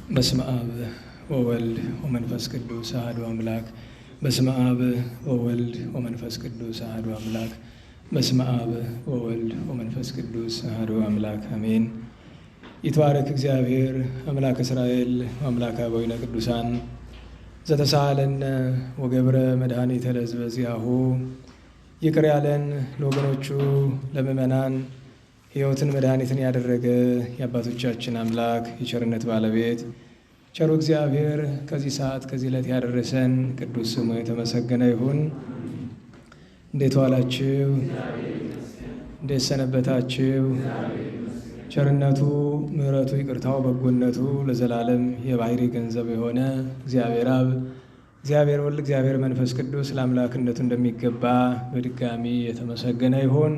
በስመ አብ ወወልድ ወመንፈስ ቅዱስ አሐዱ አምላክ። በስመ አብ ወወልድ ወመንፈስ ቅዱስ አሐዱ አምላክ። በስመ አብ ወወልድ ወመንፈስ ቅዱስ አሐዱ አምላክ አሜን። ይትባረክ እግዚአብሔር አምላክ እስራኤል አምላክ አበዊነ ቅዱሳን ዘተሳሃለነ ወገብረ መድኃኒተ ለሕዝበ ዚአሁ። ይቅር ያለን ለወገኖቹ ለምእመናን ሕይወትን መድኃኒትን ያደረገ የአባቶቻችን አምላክ የቸርነት ባለቤት ቸሩ እግዚአብሔር ከዚህ ሰዓት ከዚህ ዕለት ያደረሰን ቅዱስ ስሙ የተመሰገነ ይሁን። እንዴት ዋላችሁ? እንዴት ሰነበታችሁ? ቸርነቱ ምሕረቱ ይቅርታው በጎነቱ ለዘላለም የባሕሪ ገንዘብ የሆነ እግዚአብሔር አብ እግዚአብሔር ወልድ እግዚአብሔር መንፈስ ቅዱስ ለአምላክነቱ እንደሚገባ በድጋሚ የተመሰገነ ይሁን።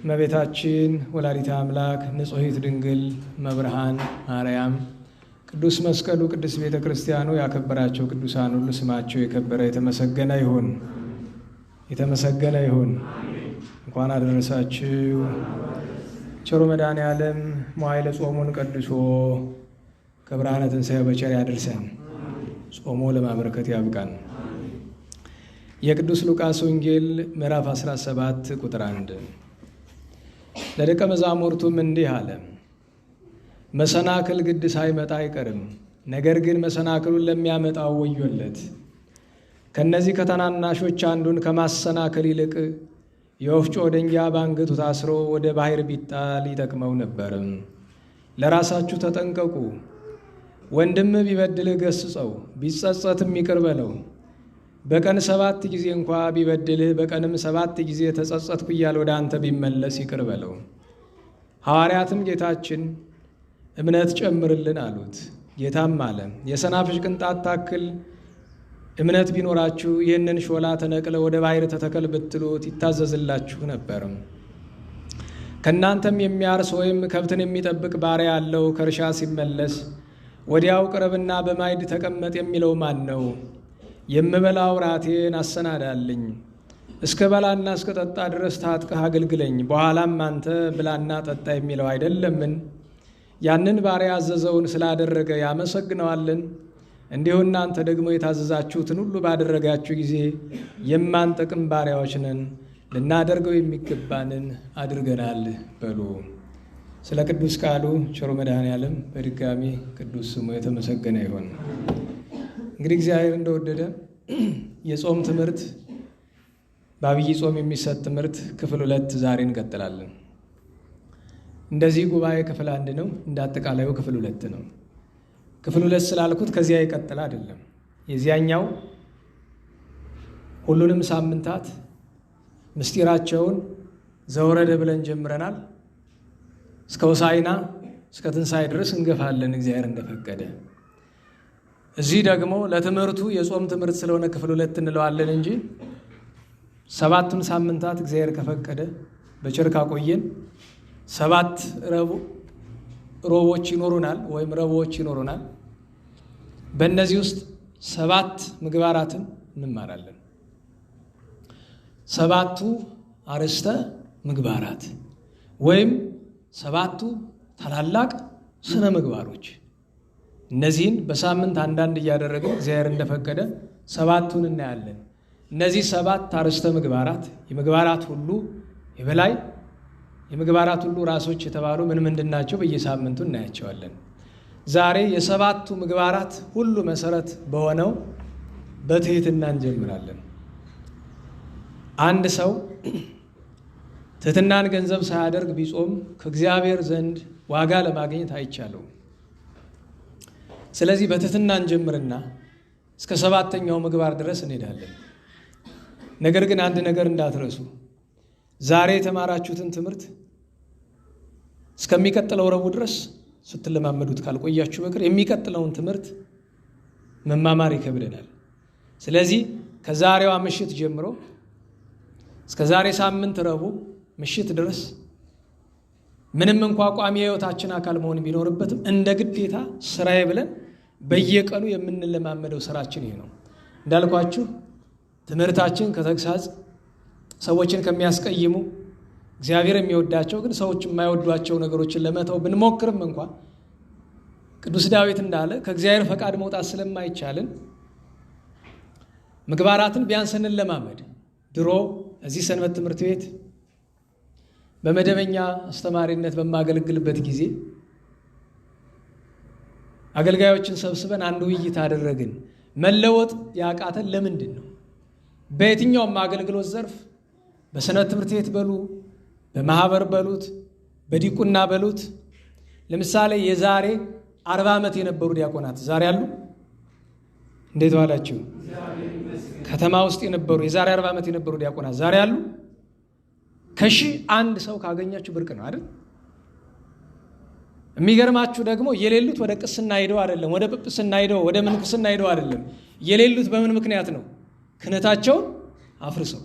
እመቤታችን ወላዲተ አምላክ ንጹሕት ድንግል መብርሃን ማርያም ቅዱስ መስቀሉ ቅዱስ ቤተ ክርስቲያኑ ያከበራቸው ቅዱሳን ሁሉ ስማቸው የከበረ የተመሰገነ ይሁን። የተመሰገነ ይሁን። እንኳን አደረሳችሁ። ቸሩ መድኃኔ ዓለም መዋዕለ ጾሙን ቀድሶ ከብርሃነ ትንሣኤው በቸር ያድርሰን። ጾሙ ለማበረከት ያብቃን። የቅዱስ ሉቃስ ወንጌል ምዕራፍ 17 ቁጥር 1 ለደቀ መዛሙርቱም እንዲህ አለ። መሰናክል ግድ ሳይመጣ አይቀርም፣ ነገር ግን መሰናክሉን ለሚያመጣው ወዮለት። ከእነዚህ ከታናናሾች አንዱን ከማሰናከል ይልቅ የወፍጮ ደንጊያ በአንገቱ ታስሮ ወደ ባሕር ቢጣል ይጠቅመው ነበር። ለራሳችሁ ተጠንቀቁ። ወንድም ቢበድልህ ገስጸው፣ ቢጸጸትም ይቅር በለው። በቀን 7 ጊዜ እንኳ ቢበድልህ በቀንም 7 ጊዜ ተጸጸትኩ እያለ ወደ አንተ ቢመለስ ይቅር በለው። ሐዋርያትም ጌታችን እምነት ጨምርልን አሉት። ጌታም አለ፣ የሰናፍጭ ቅንጣት ታክል እምነት ቢኖራችሁ ይህንን ሾላ ተነቅለ ወደ ባሕር ተተከል ብትሉት ይታዘዝላችሁ ነበር። ከእናንተም የሚያርስ ወይም ከብትን የሚጠብቅ ባሪያ ያለው ከእርሻ ሲመለስ ወዲያው ቅረብና በማዕድ ተቀመጥ የሚለው ማን ነው? የምበላው ራቴን አሰናዳልኝ፣ እስከ በላና እስከ ጠጣ ድረስ ታጥቀህ አገልግለኝ፣ በኋላም አንተ ብላና ጠጣ የሚለው አይደለምን? ያንን ባሪያ ያዘዘውን ስላደረገ ያመሰግነዋልን? እንዲሁ እናንተ ደግሞ የታዘዛችሁትን ሁሉ ባደረጋችሁ ጊዜ የማንጠቅም ባሪያዎች ነን፣ ልናደርገው የሚገባንን አድርገናል በሉ። ስለ ቅዱስ ቃሉ ቸሩ መድኃኔዓለም በድጋሚ ቅዱስ ስሙ የተመሰገነ ይሁን። እንግዲህ እግዚአብሔር እንደወደደ የጾም ትምህርት በአብይ ጾም የሚሰጥ ትምህርት ክፍል 2 ዛሬ እንቀጥላለን። እንደዚህ ጉባኤ ክፍል 1 ነው፣ እንደ አጠቃላዩ ክፍል 2 ነው። ክፍል 2 ስላልኩት ከዚያ ይቀጥል አይደለም። የዚያኛው ሁሉንም ሳምንታት ምስጢራቸውን ዘወረደ ብለን ጀምረናል። እስከ ሆሳዕና እስከ ትንሣኤ ድረስ እንገፋለን እግዚአብሔር እንደፈቀደ። እዚህ ደግሞ ለትምህርቱ የጾም ትምህርት ስለሆነ ክፍል 2 እንለዋለን እንጂ 7ቱን ሳምንታት እግዚአብሔር ከፈቀደ በቸር ካቆየን 7 ሮቦች ይኖሩናል ወይም ረቡዎች ይኖሩናል። በእነዚህ ውስጥ 7 ምግባራትን እንማራለን። 7ቱ አርዕስተ ምግባራት ወይም 7ቱ ታላላቅ ስነ ምግባሮች። እነዚህን በሳምንት አንዳንድ እያደረግን እግዚአብሔር እንደፈቀደ 7ቱን እናያለን። እነዚህ 7 አርዕስተ ምግባራት የምግባራት ሁሉ የበላይ የምግባራት ሁሉ ራሶች የተባሉ ምን ምንድን ናቸው? በየሳምንቱ እናያቸዋለን። ዛሬ የ7ቱ ምግባራት ሁሉ መሰረት በሆነው በትሕትና እንጀምራለን። አንድ ሰው ትሕትናን ገንዘብ ሳያደርግ ቢጾም ከእግዚአብሔር ዘንድ ዋጋ ለማግኘት አይቻለውም። ስለዚህ በትሕትና እንጀምርና እስከ 7ኛው ምግባር ድረስ እንሄዳለን። ነገር ግን አንድ ነገር እንዳትረሱ፣ ዛሬ የተማራችሁትን ትምህርት እስከሚቀጥለው ረቡዕ ድረስ ስትለማመዱት ካልቆያችሁ በቀር የሚቀጥለውን ትምህርት መማማር ይከብደናል። ስለዚህ ከዛሬዋ ምሽት ጀምሮ እስከ ዛሬ ሳምንት ረቡዕ ምሽት ድረስ ምንም እንኳ ቋሚ የሕይወታችን አካል መሆን ቢኖርበትም እንደ ግዴታ ስራዬ ብለን በየቀኑ የምንለማመደው ስራችን ይሄ ነው። እንዳልኳችሁ ትምህርታችን ከተግሳጽ ሰዎችን ከሚያስቀይሙ እግዚአብሔር የሚወዳቸው ግን ሰዎች የማይወዷቸው ነገሮችን ለመተው ብንሞክርም እንኳን ቅዱስ ዳዊት እንዳለ ከእግዚአብሔር ፈቃድ መውጣት ስለማይቻልን ምግባራትን ቢያንስ እንለማመድ። ድሮ እዚህ ሰንበት ትምህርት ቤት በመደበኛ አስተማሪነት በማገለግልበት ጊዜ አገልጋዮችን ሰብስበን አንድ ውይይት አደረግን። መለወጥ ያቃተን ለምንድን ነው? በየትኛውም አገልግሎት ዘርፍ በሰንበት ትምህርት ቤት በሉ፣ በማህበር በሉት፣ በዲቁና በሉት። ለምሳሌ የዛሬ 40 ዓመት የነበሩ ዲያቆናት ዛሬ አሉ? እንዴት ዋላችሁ? ከተማ ውስጥ የነበሩ የዛሬ 40 ዓመት የነበሩ ዲያቆናት ዛሬ አሉ? ከሺህ አንድ ሰው ካገኛችሁ ብርቅ ነው አይደል? የሚገርማችሁ ደግሞ የሌሉት ወደ ቅስና ሄደው አይደለም፣ ወደ ጵጵስና ሄደው፣ ወደ ምንኩስና ሄደው አይደለም። የሌሉት በምን ምክንያት ነው? ክህነታቸውን አፍርሰው።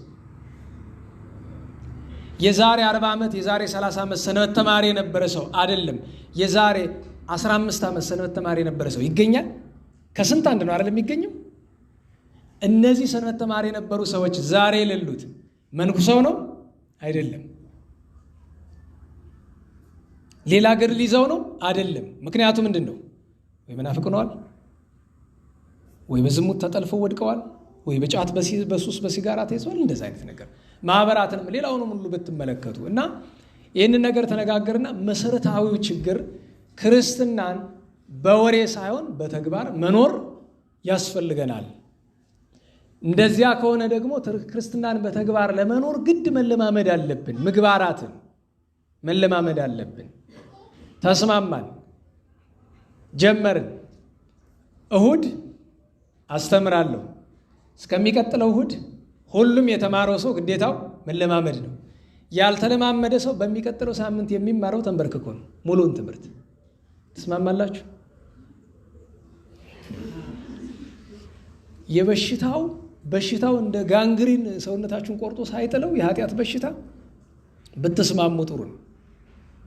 የዛሬ 40 ዓመት የዛሬ 30 ዓመት ሰንበት ተማሪ የነበረ ሰው አይደለም፣ የዛሬ 15 ዓመት ሰንበት ተማሪ የነበረ ሰው ይገኛል? ከስንት አንድ ነው አይደል የሚገኘው? እነዚህ ሰንበት ተማሪ የነበሩ ሰዎች ዛሬ የሌሉት መንኩሰው ነው አይደለም። ሌላ ገድል ይዘው ነው አይደለም። ምክንያቱ ምንድን ነው? ወይ መናፍቅ ሆነዋል፣ ወይ በዝሙት ተጠልፈው ወድቀዋል፣ ወይ በጫት በሱስ በሲጋራ ተይዘዋል። እንደዚህ አይነት ነገር ማህበራትንም ሌላውንም ሁሉ ብትመለከቱ እና ይህንን ነገር ተነጋገርና መሰረታዊው ችግር ክርስትናን በወሬ ሳይሆን በተግባር መኖር ያስፈልገናል። እንደዚያ ከሆነ ደግሞ ክርስትናን በተግባር ለመኖር ግድ መለማመድ አለብን። ምግባራትን መለማመድ አለብን። ተስማማን፣ ጀመርን። እሁድ አስተምራለሁ። እስከሚቀጥለው እሁድ ሁሉም የተማረው ሰው ግዴታው መለማመድ ነው። ያልተለማመደ ሰው በሚቀጥለው ሳምንት የሚማረው ተንበርክኮ ነው ሙሉውን ትምህርት። ተስማማላችሁ? በሽታው እንደ ጋንግሪን ሰውነታችሁን ቆርጦ ሳይጥለው የኃጢአት በሽታ ብትስማሙ ጥሩ ነው።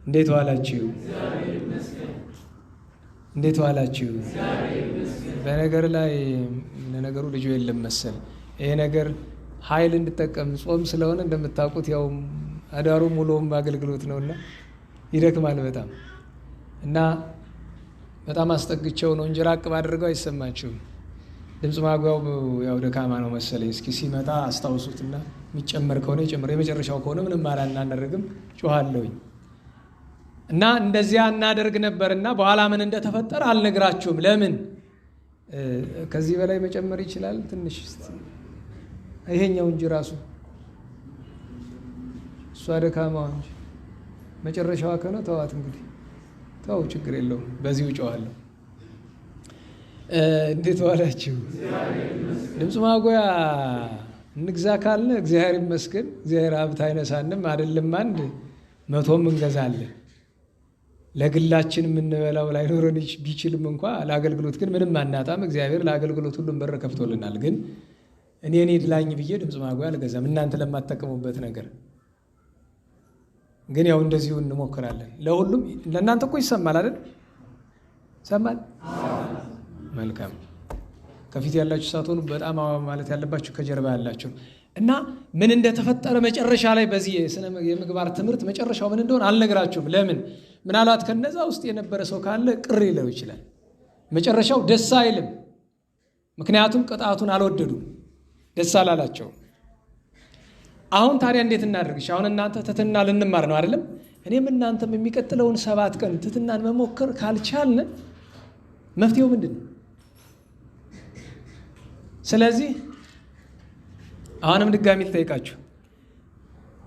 እንዴት ዋላችሁ? እንዴት ዋላችሁ? በነገር ላይ ለነገሩ ልጁ የለም መሰል ይሄ ነገር ኃይል እንድጠቀም ጾም ስለሆነ እንደምታውቁት ያው አዳሩ ሙሉም አገልግሎት ነውና ይደክማል በጣም እና በጣም አስጠግቸው ነው እንጂ ራቅ ባደረገው አይሰማችሁም። ድምፅ ማጉያው ያው ደካማ ነው መሰለኝ። እስኪ ሲመጣ አስታውሱትና የሚጨመር ከሆነ ይጨምር፣ የመጨረሻው ከሆነ ምንም አናደርግም ጮሃለሁኝ። እና እንደዚያ እናደርግ ነበርና በኋላ ምን እንደተፈጠረ አልነግራችሁም። ለምን ከዚህ በላይ መጨመር ይችላል ትንሽ ይሄኛው እንጂ ራሱ እሷ ደካማዋ እንጂ መጨረሻዋ ከሆነ ተዋት እንግዲህ ተው፣ ችግር የለውም። በዚሁ ጮሃለሁ። እንዴት ዋላችሁ? ድምፅ ማጉያ እንግዛ ካልን እግዚአብሔር ይመስገን፣ እግዚአብሔር ሀብት አይነሳንም። አይደለም 100 እንገዛለን። ለግላችን የምንበላው ላይኖረን ቢችልም እንኳ ለአገልግሎት ግን ምንም አናጣም። እግዚአብሔር ለአገልግሎት ሁሉም በር ከፍቶልናል። ግን እኔ ድላኝ ብዬ ድምፅ ማጉያ አልገዛም፣ እናንተ ለማትጠቀሙበት ነገር። ግን ያው እንደዚሁ እንሞክራለን። ለሁሉም ለእናንተ እኮ ይሰማል አይደል? ይሰማል። መልካም። ከፊት ያላችሁ ሳትሆኑ በጣም ማለት ያለባችሁ ከጀርባ ያላችሁ እና ምን እንደተፈጠረ መጨረሻ ላይ በዚህ የምግባር ትምህርት መጨረሻው ምን እንደሆነ አልነግራችሁም። ለምን? ምናልባት ከነዛ ውስጥ የነበረ ሰው ካለ ቅር ይለው ይችላል። መጨረሻው ደስ አይልም። ምክንያቱም ቅጣቱን አልወደዱም፣ ደስ አላላቸው። አሁን ታዲያ እንዴት እናደርግሽ? አሁን እናንተ ትሕትና ልንማር ነው አይደለም? እኔም እናንተም የሚቀጥለውን 7 ቀን ትሕትናን መሞከር ካልቻልን መፍትሄው ምንድን ነው? ስለዚህ አሁንም ድጋሚ ልጠይቃችሁ፣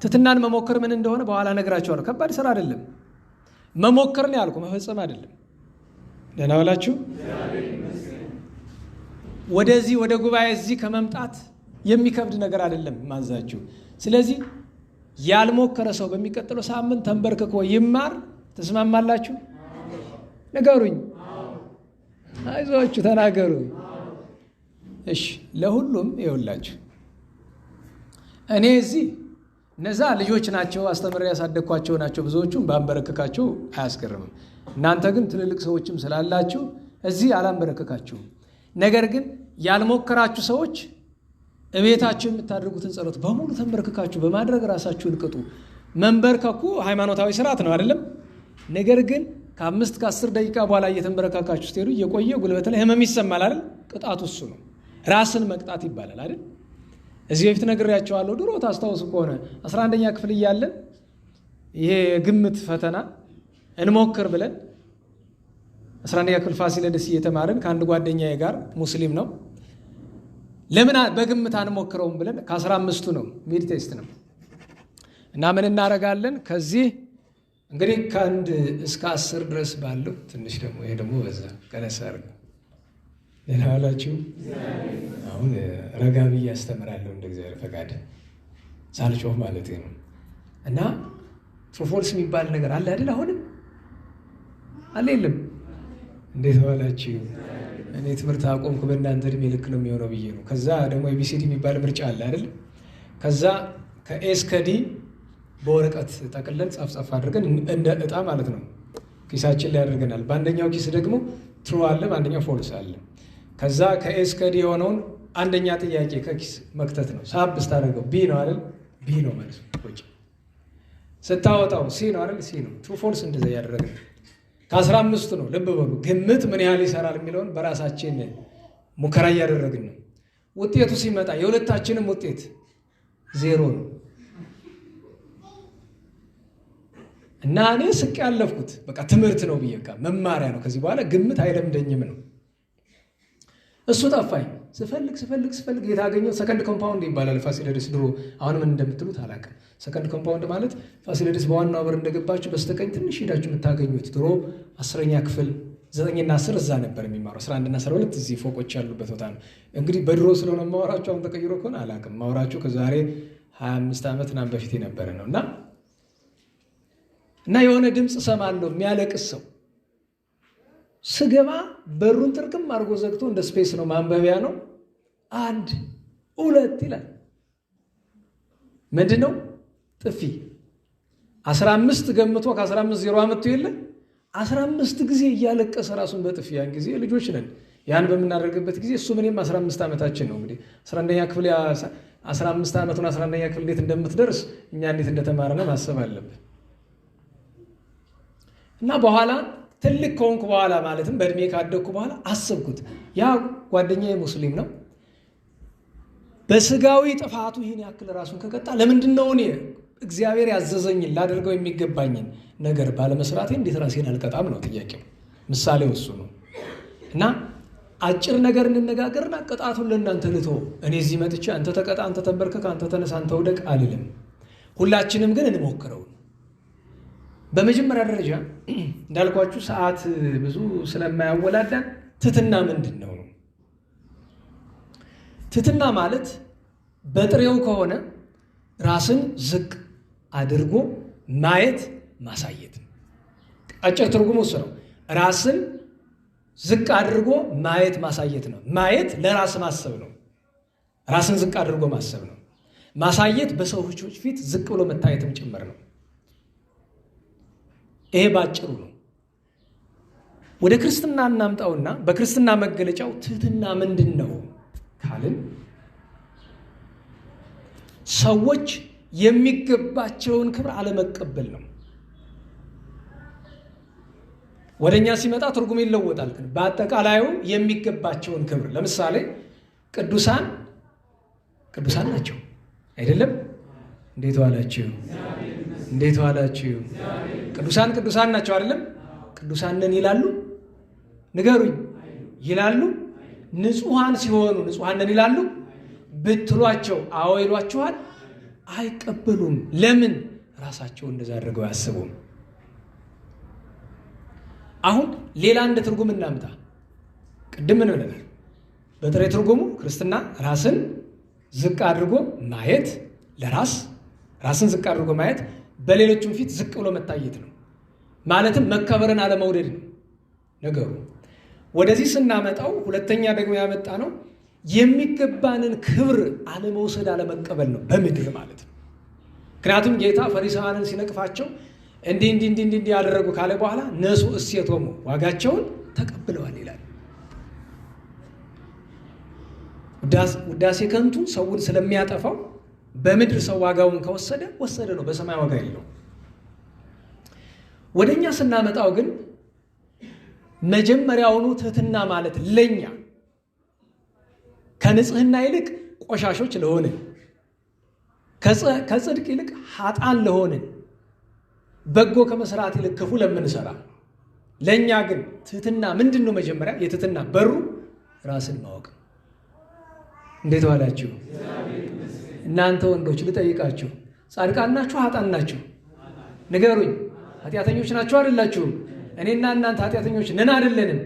ትሕትናን መሞከር ምን እንደሆነ በኋላ እነግራችኋለሁ። ከባድ ስራ አይደለም። መሞከር ነው ያልኩ፣ መፈጸም አይደለም። ደህና ዋላችሁ? ወደዚህ ወደ ጉባኤ እዚህ ከመምጣት የሚከብድ ነገር አይደለም ማዛችሁ። ስለዚህ ያልሞከረ ሰው በሚቀጥለው ሳምንት ተንበርክኮ ይማር። ተስማማላችሁ? ንገሩኝ። አይዟችሁ ተናገሩ። እሺ፣ ለሁሉም ይኸውላችሁ፣ እኔ እዚህ እነዛ ልጆች ናቸው፣ አስተምሬ ያሳደግኳቸው ናቸው። ብዙዎቹም ባንበረክካቸው አያስገርምም። እናንተ ግን ትልልቅ ሰዎችም ስላላችሁ እዚህ አላንበረክካችሁም። ነገር ግን ያልሞከራችሁ ሰዎች እቤታችሁ የምታደርጉትን ጸሎት በሙሉ ተንበርክካችሁ በማድረግ ራሳችሁን ቅጡ። መንበርከኩ ሃይማኖታዊ ስርዓት ነው አይደለም? ነገር ግን ከ5 ከ10 ደቂቃ በኋላ እየተንበረካካችሁ ስትሄዱ እየቆየ ጉልበት ላይ ህመም ይሰማል አይደል? ቅጣቱ እሱ ነው። ራስን መቅጣት ይባላል አይደል? እዚህ በፊት ነግሬያቸዋለሁ። ድሮ ታስታውሱ ከሆነ 11ኛ ክፍል እያለን ይሄ ግምት ፈተና እንሞክር ብለን 11ኛ ክፍል ፋሲለደስ እየተማርን ከአንድ ጓደኛዬ ጋር ሙስሊም ነው፣ ለምን በግምት አንሞክረውም ብለን ከ15ቱ ነው ሚድ ቴስት ነው እና ምን እናደርጋለን? ከዚህ እንግዲህ ከ1 እስከ 10 ድረስ ባለው ትንሽ ደግሞ ይሄ ደግሞ በዛ ቀነስ አድርገው ሌላ አላችሁ። አሁን ረጋ ብዬ አስተምራለሁ እንደ እግዚአብሔር ፈቃድ ሳልጮህ ማለት ነው። እና ትሩ ፎልስ የሚባል ነገር አለ አይደል? አሁንም አለ የለም? እንዴት ዋላችሁ? እኔ ትምህርት አቆምኩ በእናንተ እድሜ ልክ ነው የሚሆነው ብዬ ነው። ከዛ ደግሞ ኤቢሲዲ የሚባል ምርጫ አለ አይደል? ከዛ ከኤ እስከ ዲ በወረቀት ጠቅለን ጻፍ አድርገን እንደ እጣ ማለት ነው ኪሳችን ላይ ያደርገናል። በአንደኛው ኪስ ደግሞ ትሩ አለ፣ በአንደኛው ፎልስ አለ። ከዛ ከኤ እስከ ዲ የሆነውን አንደኛ ጥያቄ ከኪስ መክተት ነው። ሳብ ስታደርገው ቢ ነው አይደል? ቢ ነው ማለት ነው። ስታወጣው ሲ ነው አይደል? ሲ ነው። ትሩ ፎልስ እንደዛ ያደረግን ከ15 ነው። ልብ በሉ። ግምት ምን ያህል ይሰራል የሚለውን በራሳችን ሙከራ እያደረግን ነው። ውጤቱ ሲመጣ የሁለታችንም ውጤት 0 ነው እና እኔ ስቅ ያለፍኩት በቃ ትምህርት ነው ብዬ መማሪያ ነው። ከዚህ በኋላ ግምት አይለምደኝም ነው። እሱ ጠፋኝ። ስፈልግ የታገኘው ሰከንድ ኮምፓውንድ ይባላል ፋሲለደስ ድሮ። አሁን ምን እንደምትሉት አላውቅም። ሰከንድ ኮምፓውንድ ማለት ፋሲለደስ በዋናው በር እንደገባችሁ በስተቀኝ ትንሽ ሄዳችሁ የምታገኙት ድሮ 10ኛ ክፍል 9ና 10 እዛ ነበር የሚማሩ 11ና 12 እዚህ ፎቆች ያሉበት ቦታ ነው። እንግዲህ በድሮ ስለሆነ ማወራችሁ አሁን ተቀይሮ ከሆነ አላውቅም። ማወራችሁ ከዛሬ 25 ዓመት ምናምን በፊት የነበረ ነው እና የሆነ ድምፅ ሰማለሁ የሚያለቅስ ሰው። ስገባ በሩን ጥርቅም አድርጎ ዘግቶ እንደ ስፔስ ነው ማንበቢያ ነው። 1 2 ይላል። ምንድን ነው? ጥፊ 15 ገምቶ ከ15 0 አመጡ የለ 15 ጊዜ እያለቀሰ ራሱን በጥፊ። ያን ጊዜ ልጆች ነን። ያን በምናደርግበት ጊዜ እሱ ምንም 15 ዓመታችን ነው። እንግዲህ 11ኛ ክፍል 15 ዓመቱን 11ኛ ክፍል እንዴት እንደምትደርስ እኛ እንዴት እንደተማረነ ማሰብ አለብን። እና በኋላ ትልቅ ከሆንኩ በኋላ ማለትም በእድሜ ካደግኩ በኋላ አሰብኩት። ያ ጓደኛዬ ሙስሊም ነው። በስጋዊ ጥፋቱ ይህን ያክል ራሱን ከቀጣ ለምንድን ነው እኔ እግዚአብሔር ያዘዘኝን ላደርገው የሚገባኝን ነገር ባለመስራቴ እንዴት ራሴን አልቀጣም ነው ጥያቄው። ምሳሌው እሱ ነው። እና አጭር ነገር እንነጋገርና ቅጣቱን ለእናንተ ልቶ እኔ እዚህ መጥቼ አንተ ተቀጣ፣ አንተ ተንበርከክ፣ አንተ ተነሳ፣ አንተ ውደቅ አልልም። ሁላችንም ግን እንሞክረው። በመጀመሪያ ደረጃ እንዳልኳችሁ ሰዓት ብዙ ስለማያወላዳን ትሕትና ምንድን ነው? ትሕትና ማለት በጥሬው ከሆነ ራስን ዝቅ አድርጎ ማየት ማሳየት። አጭር ትርጉሙ እሱ ነው። ራስን ዝቅ አድርጎ ማየት ማሳየት ነው። ማየት ለራስ ማሰብ ነው። ራስን ዝቅ አድርጎ ማሰብ ነው። ማሳየት በሰዎች ፊት ዝቅ ብሎ መታየትም ጭምር ነው። ይሄ ባጭሩ ነው። ወደ ክርስትና እናምጣውና በክርስትና መገለጫው ትሕትና ምንድን ነው ካልን ሰዎች የሚገባቸውን ክብር አለመቀበል ነው። ወደኛ ሲመጣ ትርጉም ይለወጣል። ግን በአጠቃላዩ የሚገባቸውን ክብር ለምሳሌ ቅዱሳን ናቸው አይደለም? እንዴት ዋላችሁ? እንዴት ዋላችሁ? ቅዱሳን ናቸው አይደለም? ቅዱሳን ነን ይላሉ? ንገሩኝ። ይላሉ? ንጹሐን ሲሆኑ ንጹሐን ነን ይላሉ ብትሏቸው አዎ ይሏችኋል? አይቀበሉም። ለምን? ራሳቸው እንደዛ አድርገው ያስቡም። አሁን ሌላ እንደ ትርጉም እናምጣ። ቅድም ምን ብለናል? በጥሬ ትርጉሙ ክርስትና ራስን ዝቅ አድርጎ ማየት፣ ራስን ዝቅ አድርጎ ማየት በሌሎችም ፊት ዝቅ ብሎ መታየት ነው። ማለትም መከበርን አለመውደድ ነው ነገሩ። ወደዚህ ስናመጣው ሁለተኛ ደግሞ ያመጣ ነው የሚገባንን ክብር አለመውሰድ አለመቀበል ነው በምድር ማለት ነው። ምክንያቱም ጌታ ፈሪሳውያንን ሲነቅፋቸው እንዲህ ያደረጉ ካለ በኋላ ነሱ እሴቶሙ ዋጋቸውን ተቀብለዋል ይላል። ውዳሴ ከንቱ ሰውን ስለሚያጠፋው በምድር ሰው ዋጋውን ከወሰደ ነው፣ በሰማይ ዋጋ የለው። ወደኛ ስናመጣው ግን መጀመሪያውኑ ትሕትና ማለት ለኛ ከንጽህና ይልቅ ቆሻሾች ለሆንን፣ ከጽድቅ ይልቅ ኃጥአን ለሆንን፣ በጎ ከመስራት ይልቅ ክፉ ለምንሰራ ለኛ ግን ትሕትና ምንድን ነው? መጀመሪያ የትሕትና በሩ ራስን ማወቅ። እንዴት ዋላችሁ? እናንተ ወንዶች ልጠይቃችሁ፣ ጻድቃን ናችሁ ኃጥአን ናችሁ? ንገሩኝ። ኃጢአተኞች ናችሁ አይደላችሁም? እኔና እናንተ ኃጢአተኞች ነን አይደለንም?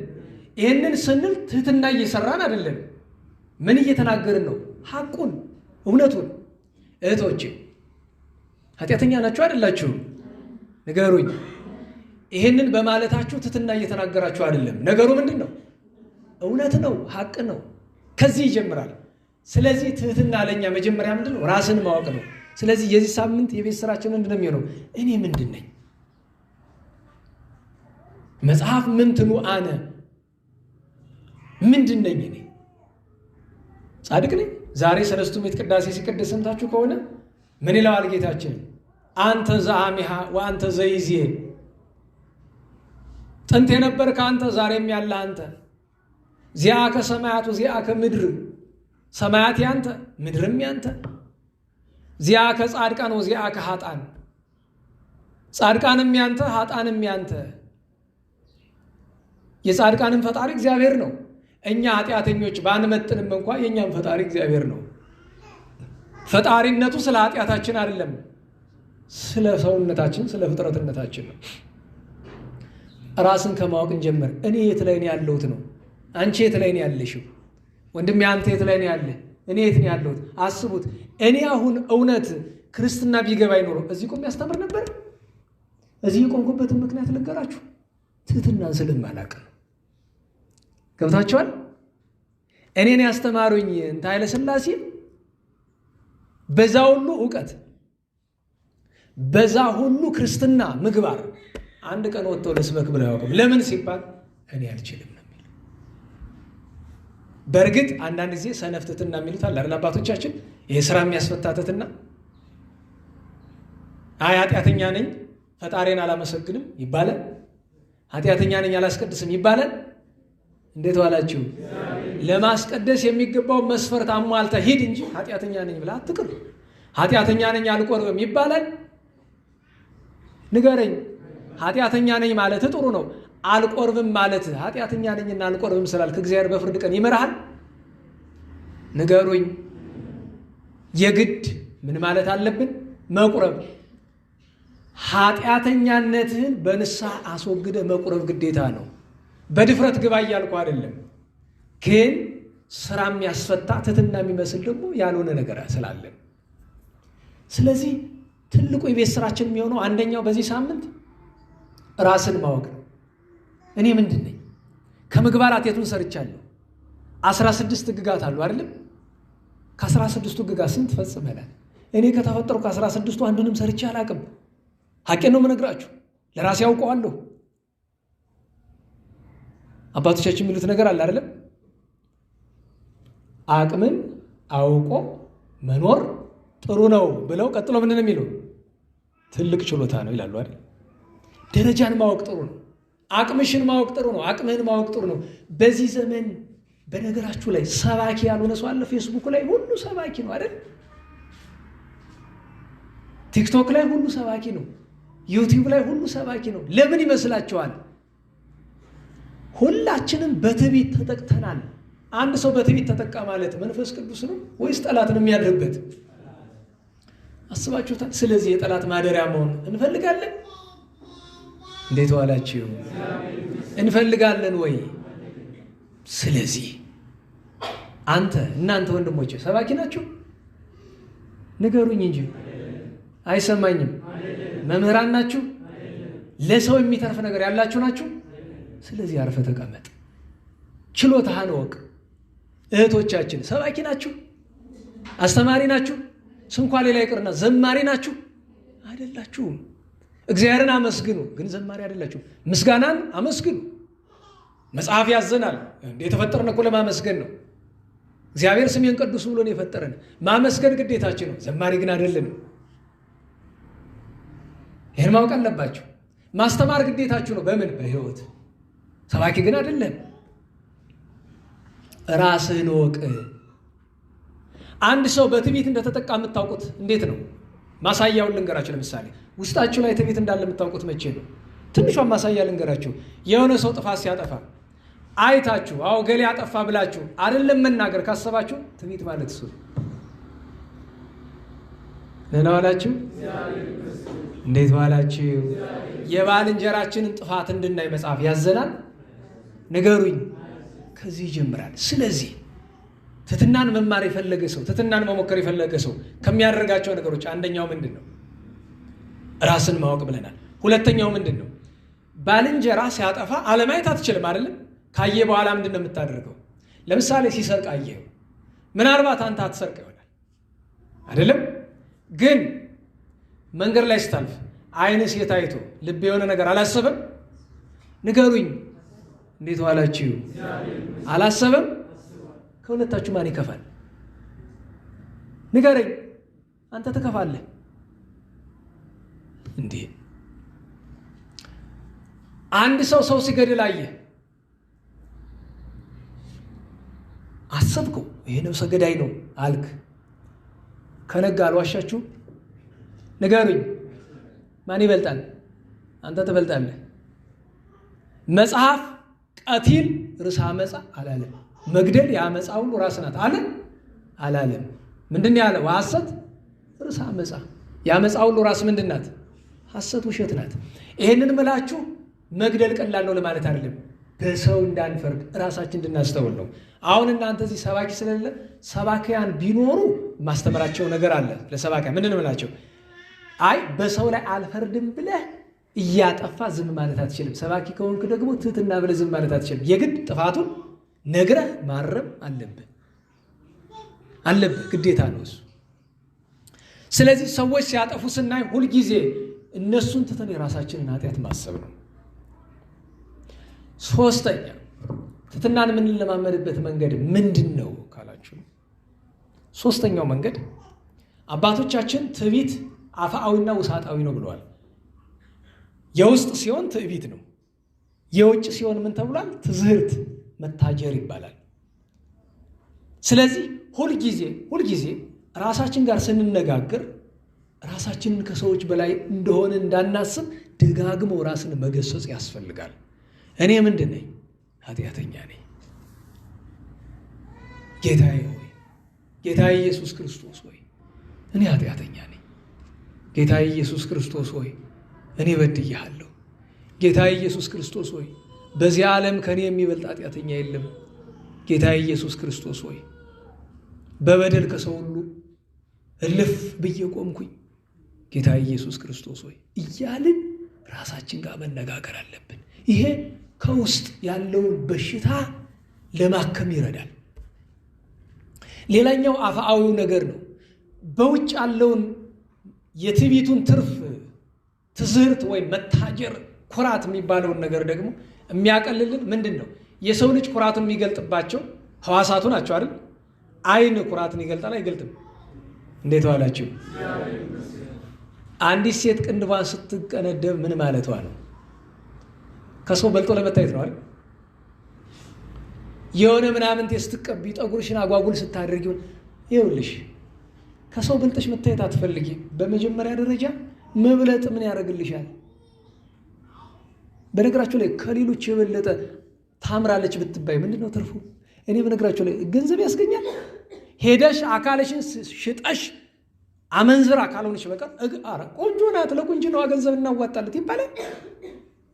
ይህንን ስንል ትሕትና እየሰራን አይደለም። ምን እየተናገርን ነው? ሐቁን፣ እውነቱን። እህቶቼ ኃጢአተኛ ናችሁ አይደላችሁም? ንገሩኝ። ይህንን በማለታችሁ ትሕትና እየተናገራችሁ አይደለም። ነገሩ ምንድን ነው? እውነት ነው፣ ሐቅ ነው። ከዚህ ይጀምራል። ስለዚህ ትሕትና ለኛ መጀመሪያ ምንድን ነው? ራስን ማወቅ ነው። ስለዚህ የዚህ ሳምንት የቤት ስራችን ምንድን ነው የሚሆነው? እኔ ምንድን ነኝ? መጽሐፍ ምንትኑ አነ፣ ምንድን ነኝ እኔ? ጻድቅ ነኝ? ዛሬ ሰለስቱ ምዕት ቅዳሴ ሲቀደስ ሰምታችሁ ከሆነ ምን ይለዋል ጌታችን? አንተ ዘአሚሃ ወአንተ ዘይዜ፣ ጥንት የነበርክ አንተ፣ ዛሬም ያለ አንተ። ዚአከ ሰማያት ወዚአከ ምድር፣ ሰማያት ያንተ ምድርም ያንተ። ዚአከ ጻድቃን ወዚአከ ኃጥአን፣ ጻድቃንም ያንተ ኃጥአንም ያንተ። የጻድቃንም ፈጣሪ እግዚአብሔር ነው። እኛ ኃጢአተኞች ባንመጥንም እንኳ የእኛም ፈጣሪ እግዚአብሔር ነው። ፈጣሪነቱ ስለ ኃጢአታችን አይደለም፣ ስለ ሰውነታችን፣ ስለ ፍጥረትነታችን ነው። ራስን ከማወቅ እንጀምር። እኔ የት ላይ ነው ያለሁት ነው? አንቺ የት ላይ ነው ያለሽው? ወንድሜ አንተ የት ላይ ነው ያለ? እኔ የት ነው ያለሁት? አስቡት። እኔ አሁን እውነት ክርስትና ቢገባኝ ኖሮ እዚህ ቆሜ ያስተምር ነበር? እዚህ የቆምኩበትን ምክንያት ልንገራችሁ። ትሕትናን ስለማላውቅ ነው። ገብታችኋል? እኔን ያስተማሩኝ እንተ ኃይለ ሥላሴ በዛ ሁሉ እውቀት፣ በዛ ሁሉ ክርስትና ምግባር አንድ ቀን ወጥተው ለስበክ ብለው ያውቅም። ለምን ሲባል እኔ አልችልም ነው የሚል። በእርግጥ አንዳንድ ጊዜ ሰነፍ ትሕትና የሚሉት አለ አይደል አባቶቻችን፣ ይሄ ስራ የሚያስፈታ ትሕትና። አይ ኃጢአተኛ ነኝ ፈጣሪን አላመሰግንም ይባላል። ኃጢአተኛ ነኝ አላስቀድስም ይባላል። እንዴት ዋላችሁ? ለማስቀደስ የሚገባው መስፈርት አሟልታ ሂድ እንጂ ኃጢአተኛ ነኝ ብላ አትቅር። ኃጢአተኛ ነኝ አልቆርብም ይባላል። ንገረኝ። ኃጢአተኛ ነኝ ማለት ጥሩ ነው። አልቆርብም ማለት ኃጢአተኛ ነኝና አልቆርብም ስላልክ እግዚአብሔር በፍርድ ቀን ይመራሃል? ንገሩኝ። የግድ ምን ማለት አለብን? መቁረብ። ኃጢአተኛነትህን በንስሐ አስወግደ መቁረብ ግዴታ ነው። በድፍረት ግባ እያልኩ አይደለም፣ ግን ስራ የሚያስፈታ ትሕትና የሚመስል ደግሞ ያልሆነ ነገር ስላለን፣ ስለዚህ ትልቁ የቤት ስራችን የሚሆነው አንደኛው በዚህ ሳምንት ራስን ማወቅ ነው። እኔ ምንድን ነኝ? ከምግባራት የቱን ሰርቻለሁ? 16 ሕግጋት አሉ አይደለም? ከ16ቱ ሕግጋት ስንት ፈጽመናል? እኔ ከተፈጠሩ ከ16ቱ አንዱንም ሰርቼ አላቅም። ሐቄን ነው የምነግራችሁ። ለራሴ ያውቀዋለሁ። አባቶቻችን የሚሉት ነገር አለ አይደለም? አቅምን አውቆ መኖር ጥሩ ነው ብለው ቀጥሎ ምንድን ነው የሚሉ? ትልቅ ችሎታ ነው ይላሉ አይደል? ደረጃን ማወቅ ጥሩ ነው። አቅምሽን ማወቅ ጥሩ ነው። አቅምህን ማወቅ ጥሩ ነው። በዚህ ዘመን በነገራችሁ ላይ ሰባኪ ያልሆነ ሰው አለ? ፌስቡክ ላይ ሁሉ ሰባኪ ነው አይደል? ቲክቶክ ላይ ሁሉ ሰባኪ ነው። ዩቲዩብ ላይ ሁሉ ሰባኪ ነው። ለምን ይመስላችኋል? ሁላችንም በትዕቢት ተጠቅተናል። አንድ ሰው በትዕቢት ተጠቃ ማለት መንፈስ ቅዱስ ነው ወይስ ጠላት ነው የሚያድርበት? አስባችሁታል? ስለዚህ የጠላት ማደሪያ መሆን እንፈልጋለን። እንዴት ዋላችሁ? እንፈልጋለን ወይ? ስለዚህ እናንተ ወንድሞቼ ሰባኪ ናችሁ? ንገሩኝ እንጂ አይሰማኝም። መምህራን ናችሁ? ለሰው የሚተርፍ ነገር ያላችሁ ናችሁ? ስለዚህ አርፈ ተቀመጥ፣ ችሎታህን ወቅ። እህቶቻችን ሰባኪ ናችሁ? አስተማሪ ናችሁ? ስንኳ ሌላ ይቅርና ዘማሪ ናችሁ? አይደላችሁም። እግዚአብሔርን አመስግኑ፣ ግን ዘማሪ አይደላችሁ። ምስጋናን አመስግኑ። መጽሐፍ ያዘናል። የተፈጠርን እኮ ለማመስገን ነው። እግዚአብሔር ስሜን ቀድሱ ብሎ ነው የፈጠረን። ማመስገን ግዴታችን ነው። ዘማሪ ግን አይደለንም። ይህን ማወቅ አለባችሁ። ማስተማር ግዴታችሁ ነው። በምን? በሕይወት። ሰባኪ ግን አይደለም። ራስህን ወቅ። አንድ ሰው በትዕቢት እንደተጠቃ የምታውቁት እንዴት ነው? ማሳያውን ልንገራችሁ። ለምሳሌ ውስጣችሁ ላይ ትዕቢት እንዳለ የምታውቁት መቼ ነው? ትንሿን ማሳያ ልንገራችሁ። የሆነ ሰው ጥፋት ሲያጠፋ አይታችሁ አዎ ገሌ ያጠፋ ብላችሁ አይደለም መናገር ካሰባችሁ ትዕቢት ማለት እሱ። ደህና ዋላችሁ? እንዴት ዋላችሁ? የባልንጀራችንን ጥፋት እንድናይ መጽሐፍ ያዘናል? ንገሩኝ። ከዚህ ይጀምራል። ስለዚህ ትሕትናን መማር የፈለገ ሰው፣ ትሕትናን መሞከር የፈለገ ሰው ከሚያደርጋቸው ነገሮች አንደኛው ምንድን ነው? ራስን ማወቅ ብለናል። ሁለተኛው ምንድን ነው? ባልንጀራ ሲያጠፋ አለማየት አትችልም አይደለም? ካየ በኋላ ምንድን ነው የምታደርገው? ለምሳሌ ሲሰርቅ አየው። ምናልባት አንተ አትሰርቅ ይሆናል አይደለም? ግን መንገድ ላይ ስታልፍ ዓይንህ ሴት አይቶ ልብ የሆነ ነገር አላሰበም? ንገሩኝ። እንዴት ዋላችሁ? አላሰበም? ከሁለታችሁ ማን ይከፋል? ንገረኝ። አንተ ትከፋለህ እንዴ? አንድ ሰው ሲገድል አየህ፣ አሰብከው፣ ይሄ ነፍሰ ገዳይ ነው አልክ። ከነጋ አልዋሻችሁ? ንገሩኝ። ማን ይበልጣል? አንተ ትበልጣለህ። መጽሐፍ ቀቲል ርዕሰ አመፃ አላለም። መግደል የአመፃ ሁሉ ራስ ናት አለ አላለም። ምንድን ያለው? ሐሰት ርዕሰ አመፃ። የአመፃ ሁሉ ራስ ምንድን ናት? ሐሰት፣ ውሸት ናት። ይሄንን ምላችሁ መግደል ቀላል ነው ለማለት አይደለም። በሰው እንዳንፈርድ ራሳችን እንድናስተውል ነው። አሁን እናንተ እዚህ ሰባኪ ስለሌለ ሰባኪያን ቢኖሩ ማስተምራቸው ነገር አለ። ለሰባኪያን ምንድን ምላቸው? አይ በሰው ላይ አልፈርድም ብለህ እያጠፋ ዝም ማለት አትችልም። ሰባኪ ከሆንክ ደግሞ ትሕትና ብለህ ዝም ማለት አትችልም። የግድ ጥፋቱን ነግረህ ማረም አለብህ። ግዴታ ነው እሱ። ስለዚህ ሰዎች ሲያጠፉ ስናይ ሁልጊዜ እነሱን ትተን የራሳችንን ኃጢአት ማሰብ ነው። ሶስተኛ ትሕትናን የምንለማመድበት መንገድ ምንድን ነው ካላችሁ፣ ሶስተኛው መንገድ አባቶቻችን ትዕቢት አፍአዊና ውሳጣዊ ነው ብለዋል። የውስጥ ሲሆን ትዕቢት ነው። የውጭ ሲሆን ምን ተብሏል? ትዝህርት፣ መታጀር ይባላል። ስለዚህ ሁልጊዜ ራሳችን ጋር ስንነጋገር ራሳችንን ከሰዎች በላይ እንደሆነ እንዳናስብ ደጋግሞ ራስን መገሰጽ ያስፈልጋል። እኔ ምንድን ነኝ? ኃጢአተኛ ነኝ። ጌታዬ ሆይ፣ ጌታዬ ኢየሱስ ክርስቶስ ሆይ እኔ ኃጢአተኛ ነኝ። ጌታዬ ኢየሱስ ክርስቶስ ሆይ እኔ በድያለሁ። ጌታዬ ኢየሱስ ክርስቶስ ሆይ በዚህ ዓለም ከኔ የሚበልጥ ኃጢአተኛ የለም። ጌታዬ ኢየሱስ ክርስቶስ ሆይ በበደል ከሰው ሁሉ እልፍ ብዬ ቆምኩኝ። ጌታዬ ኢየሱስ ክርስቶስ ሆይ እያልን ራሳችን ጋር መነጋገር አለብን። ይሄ ከውስጥ ያለውን በሽታ ለማከም ይረዳል። ሌላኛው አፍአዊው ነገር ነው። በውጭ ያለውን የትዕቢቱን ትርፍ ትዝህርት ወይም መታጀር፣ ኩራት የሚባለውን ነገር ደግሞ የሚያቀልልን ምንድን ነው? የሰው ልጅ ኩራቱን የሚገልጥባቸው ሕዋሳቱ ናቸው አይደል? ዓይን ኩራትን ይገልጣል አይገልጥም? እንዴት ዋላችሁ? አንዲት ሴት ቅንድቧን ስትቀነደብ ምን ማለቷ ነው? ከሰው በልጦ ለመታየት ነው አይደል? የሆነ ምናምን ስትቀቢ ጠጉርሽን አጓጉል ስታደርጊ ይኸውልሽ፣ ከሰው በልጠሽ መታየት አትፈልጊ። በመጀመሪያ ደረጃ መብለጥ ምን ያደርግልሻል? በነገራችሁ ላይ ከሌሎች የበለጠ ታምራለች ብትባይ ምንድን ነው ትርፉ? እኔ በነገራችሁ ላይ ገንዘብ ያስገኛል። ሄደሽ አካልሽን ሽጠሽ አመንዝራ ካልሆነሽ በቀር ቆንጆ ናት ለቁንጅናዋ ገንዘብ እናዋጣለት ይባላል?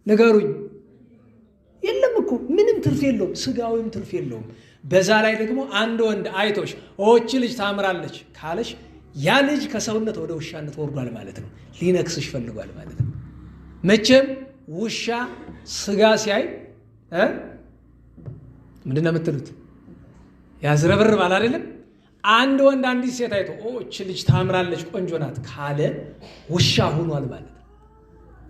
ንገሩኝ። የለም እኮ ምንም ትርፍ የለውም፣ ስጋዊም ትርፍ የለውም። በዛ ላይ ደግሞ አንድ ወንድ አይቶሽ እቺ ልጅ ታምራለች ካለሽ ያ ልጅ ከሰውነት ወደ ውሻነት ወርዷል ማለት ነው። ሊነክስሽ ፈልጓል ማለት ነው። መቼም ውሻ ስጋ ሲያይ ምንድን ነው የምትሉት? ያዝረብርባል አይደለም? አንድ ወንድ አንዲት ሴት አይቶ እቺ ልጅ ታምራለች ቆንጆ ናት ካለ ውሻ ሆኗል ማለት ነው።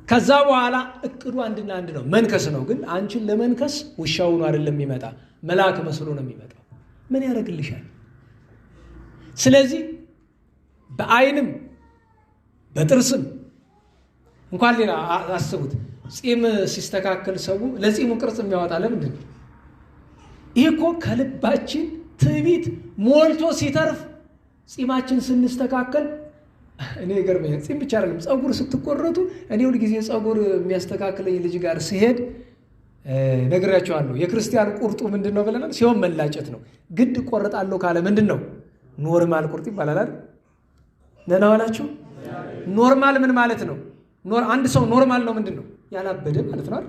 ከዛ በኋላ እቅዱ አንድና አንድ ነው፣ መንከስ ነው። ግን አንቺን ለመንከስ ውሻ ሆኖ አይደለም የሚመጣ፣ መልአክ መስሎ ነው የሚመጣው። ምን ያደርግልሻል? ስለዚህ በዓይንም በጥርስም እንኳን ሌላ አስቡት፣ ጺም ሲስተካከል ሰው ለጺሙ ቅርጽ የሚያወጣ ለምንድን ነው? ይሄ እኮ ከልባችን ትዕቢት ሞልቶ ሲተርፍ ጺማችን ስንስተካከል እኔ ይገርመኛል። ጺም ብቻ አይደለም ጸጉር ስትቆረጡ እኔ ሁል ጊዜ ጸጉር የሚያስተካክለኝ ልጅ ጋር ሲሄድ ነግራቸዋለሁ። የክርስቲያን ቁርጡ ምንድን ነው ብለናል? ሲሆን መላጨት ነው። ግድ ቆርጣለሁ ካለ ምንድን ነው? ኖርማል ቁርጥ ይባላል አይደል? ደህና ዋላችሁ። ኖርማል ምን ማለት ነው? አንድ ሰው ኖርማል ነው ምንድን ነው? ያላበደ ማለት ነው አይደል?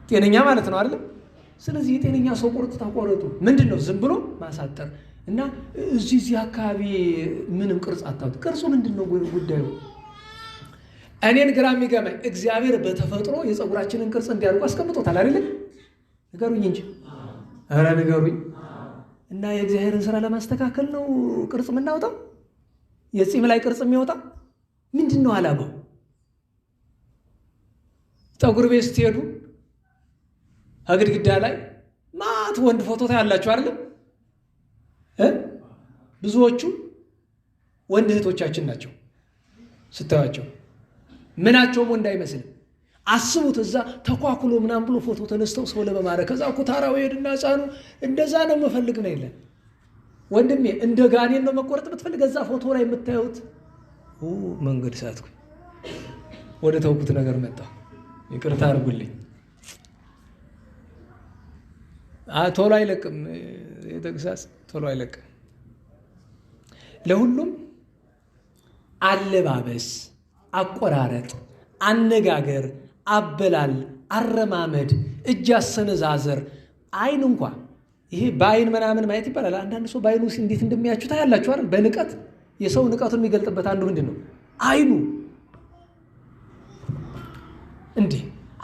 ጤነኛ ማለት ነው አይደል? ስለዚህ የጤነኛ ሰው ቁርጥ ታቆረጡ ምንድን ነው? ዝም ብሎ ማሳጠር እና እዚህ አካባቢ ምንም ቅርጽ አታውጡ። ቅርጹ ምንድን ነው ጉዳዩ? እኔን ግራ የሚገባኝ እግዚአብሔር በተፈጥሮ የፀጉራችንን ቅርጽ እንዲያርጉ አስቀምጦታል አይደል? ንገሩኝ እንጂ ኧረ ንገሩኝ። እና የእግዚአብሔርን ስራ ለማስተካከል ነው ቅርጽ የምናወጣው? የጺም ላይ ቅርጽ የሚወጣ ምንድን ነው ዓላማው? ፀጉር ቤት ስትሄዱ ግድግዳ ላይ ማት ወንድ ፎቶ ታያላችሁ አይደል? ብዙዎቹ ወንድ እህቶቻችን ናቸው ስታዩቸው። ምናቸውም ወንድ አይመስልም። አስቡት እዛ ተኳኩሎ ምናምን ብሎ ፎቶ ተነስተው ሰው ለመማረክ ከዛ ኩታራው ሄድና ሕፃኑ እንደዛ ነው የምፈልግ ነው ይላል። ወንድሜ እንደ ጋኔን ነው መቆረጥ የምትፈልግ? እዛ ፎቶ ላይ የምታዩት መንገድ ሳትኩ ወደ ተውኩት ነገር መጣሁ። ይቅርታ አድርጉልኝ። ቶሎ አይለቅም የተግሳጽ ቶሎ አይለቅም። ለሁሉም አለባበስ፣ አቆራረጥ፣ አነጋገር፣ አበላል፣ አረማመድ፣ እጅ አሰነዛዘር፣ አይን እንኳ ይሄ በአይን ምናምን ማየት ይባላል። አንዳንድ ሰው በአይኑ እንዴት እንደሚያችሁ ታያላችሁ አይደል? በንቀት የሰው ንቀቱን የሚገልጥበት አንዱ ምንድን ነው? አይኑ። እንዴ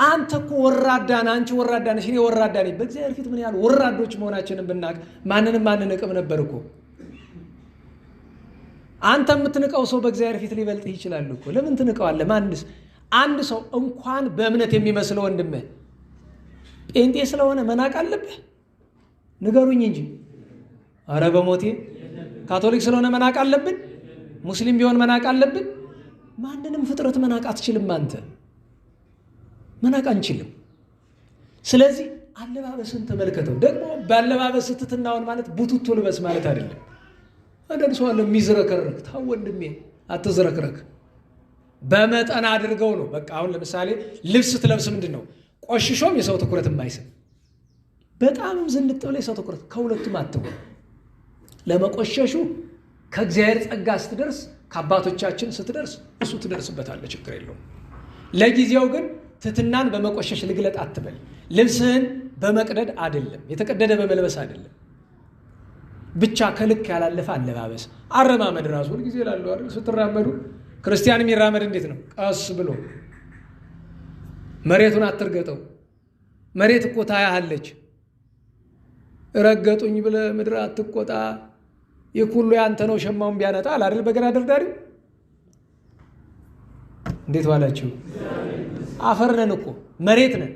አንተ እኮ ወራዳ ነህ፣ አንቺ ወራዳ ነሽ፣ እኔ ወራዳ ነኝ። በእግዚአብሔር ፊት ምን ያህል ወራዶች መሆናችንን ብናውቅ ማንንም አንንቅም ነበር እኮ። አንተ የምትንቀው ሰው በእግዚአብሔር ፊት ሊበልጥህ ይችላል እኮ። ለምን ትንቀዋለህ? ማንስ አንድ ሰው እንኳን በእምነት የሚመስለው ወንድምህ ጴንጤ ስለሆነ መናቅ አለብህ? ንገሩኝ እንጂ። አረ በሞቴ ካቶሊክ ስለሆነ መናቅ አለብን? ሙስሊም ቢሆን መናቅ አለብን? ማንንም ፍጥረት መናቅ አትችልም። አንተ መናቅ አንችልም። ስለዚህ አለባበስን ተመልከተው። ደግሞ በአለባበስ ትትናውን ማለት ቡቱቱ ልበስ ማለት አይደለም። አንዳንድ ሰው አለ የሚዝረከረክ። ታው ወንድሜ አትዝረክረክ፣ በመጠን አድርገው ነው በቃ። አሁን ለምሳሌ ልብስ ስትለብስ ምንድን ነው ቆሽሾም የሰው ትኩረት የማይስብ በጣምም ዝንጥ ብለ የሰው ትኩረት፣ ከሁለቱም አትሆን። ለመቆሸሹ ከእግዚአብሔር ጸጋ ስትደርስ፣ ከአባቶቻችን ስትደርስ እሱ ትደርስበታለህ፣ ችግር የለውም። ለጊዜው ግን ትትናን በመቆሸሽ ልግለጥ አትበል። ልብስህን በመቅደድ አይደለም፣ የተቀደደ በመልበስ አይደለም፣ ብቻ ከልክ ያላለፈ አለባበስ። አረማመድ ራሱ ሁልጊዜ ላሉ አይደል? ስትራመዱ ክርስቲያን የሚራመድ እንዴት ነው? ቀስ ብሎ። መሬቱን አትርገጠው። መሬት እኮ ታያለች። ረገጡኝ ብለ ምድር አትቆጣ። የኩሉ ያንተ ነው ሸማውን ቢያነጣ አይደል? በገና ደርዳሪው። እንዴት ዋላችሁ? አፈር ነን እኮ መሬት ነን፣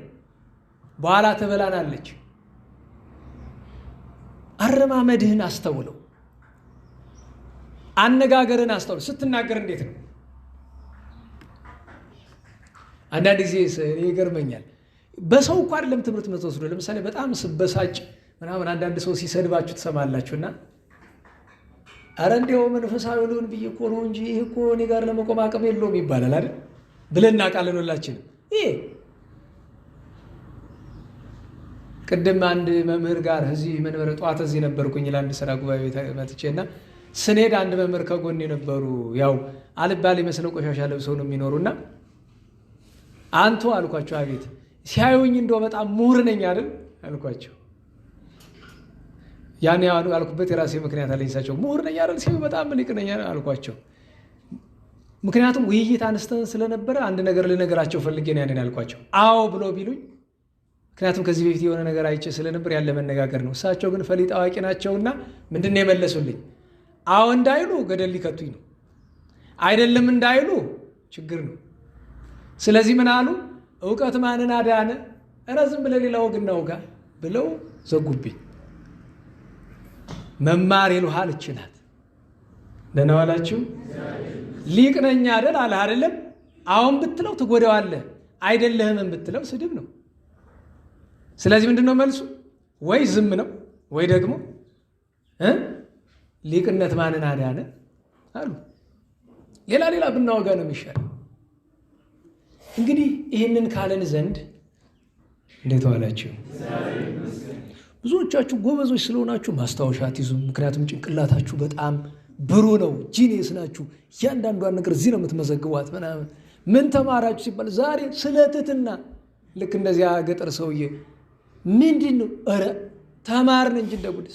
በኋላ ትበላናለች። አረማመድህን አስተውለው፣ አነጋገርን አስተውለው። ስትናገር እንዴት ነው? አንዳንድ ጊዜ ይገርመኛል። በሰው እኮ አይደለም ትምህርት የምትወስዱ። ለምሳሌ በጣም ስበሳጭ ምናምን አንዳንድ ሰው ሲሰድባችሁ ትሰማላችሁና አረ እንዲያው መንፈሳዊ ልሁን ብዬ እኮ ነው እንጂ ይህ እኮ እኔ ጋር ለመቆም አቅም የለውም ይባላል አይደል? ብለን እናውቃለን ሁላችንም። ይሄ ቅድም አንድ መምህር ጋር እዚህ መንበረ ጠዋት እዚህ ነበርኩኝ ለአንድ ስራ ጉባኤ መጥቼና ስንሄድ አንድ መምህር ከጎን የነበሩ ያው አልባል የመስለው ቆሻሻ ለብሰው ነው የሚኖሩና አንቱ አልኳቸው። አቤት ሲያዩኝ እንደው በጣም ምሁር ነኝ አይደል አልኳቸው። ያን ያልኩበት የራሴ ምክንያት አለኝ። እሳቸው ምሁር ነኝ አይደል ሲሉ በጣም ልቅ ነኝ አልኳቸው። ምክንያቱም ውይይት አነስተን ስለነበረ አንድ ነገር ልነግራቸው ፈልጌ ነው ያንን ያልኳቸው። አዎ ብሎ ቢሉኝ ምክንያቱም ከዚህ በፊት የሆነ ነገር አይቼ ስለነበር ያለ መነጋገር ነው። እሳቸው ግን ፈሊጥ አዋቂ ናቸውና ምንድን ነው የመለሱልኝ? አዎ እንዳይሉ ገደል ሊከቱኝ ነው፣ አይደለም እንዳይሉ ችግር ነው። ስለዚህ ምን አሉ? እውቀት ማንን አዳነ? ኧረ ዝም ብለህ ሌላ ወግ እናውጋ ብለው ዘጉብኝ። መማር ይሉሃል እችናት። ደህና ዋላችሁ። ሊቅ ነኝ አይደል አለ አይደለም? አሁን ብትለው ትጎዳዋለህ። አይደለህም ብትለው ስድብ ነው። ስለዚህ ምንድን ነው መልሱ? ወይ ዝም ነው ወይ ደግሞ ሊቅነት ማንን አዳነ አሉ። ሌላ ብናወጋ ነው የሚሻል። እንግዲህ ይህንን ካለን ዘንድ እንዴት ዋላችሁ? ብዙዎቻችሁ ጎበዞች ስለሆናችሁ ማስታወሻ አትይዙም። ምክንያቱም ጭንቅላታችሁ በጣም ብሩህ ነው፣ ጂኒየስ ናችሁ። እያንዳንዷን ነገር እዚህ ነው የምትመዘግቧት ምናምን። ምን ተማራችሁ ሲባል ዛሬ ስለ ትሕትና፣ ልክ እንደዚያ ገጠር ሰውዬ ምንድን ነው ኧረ ተማርን እንጂ እንደ ጉድ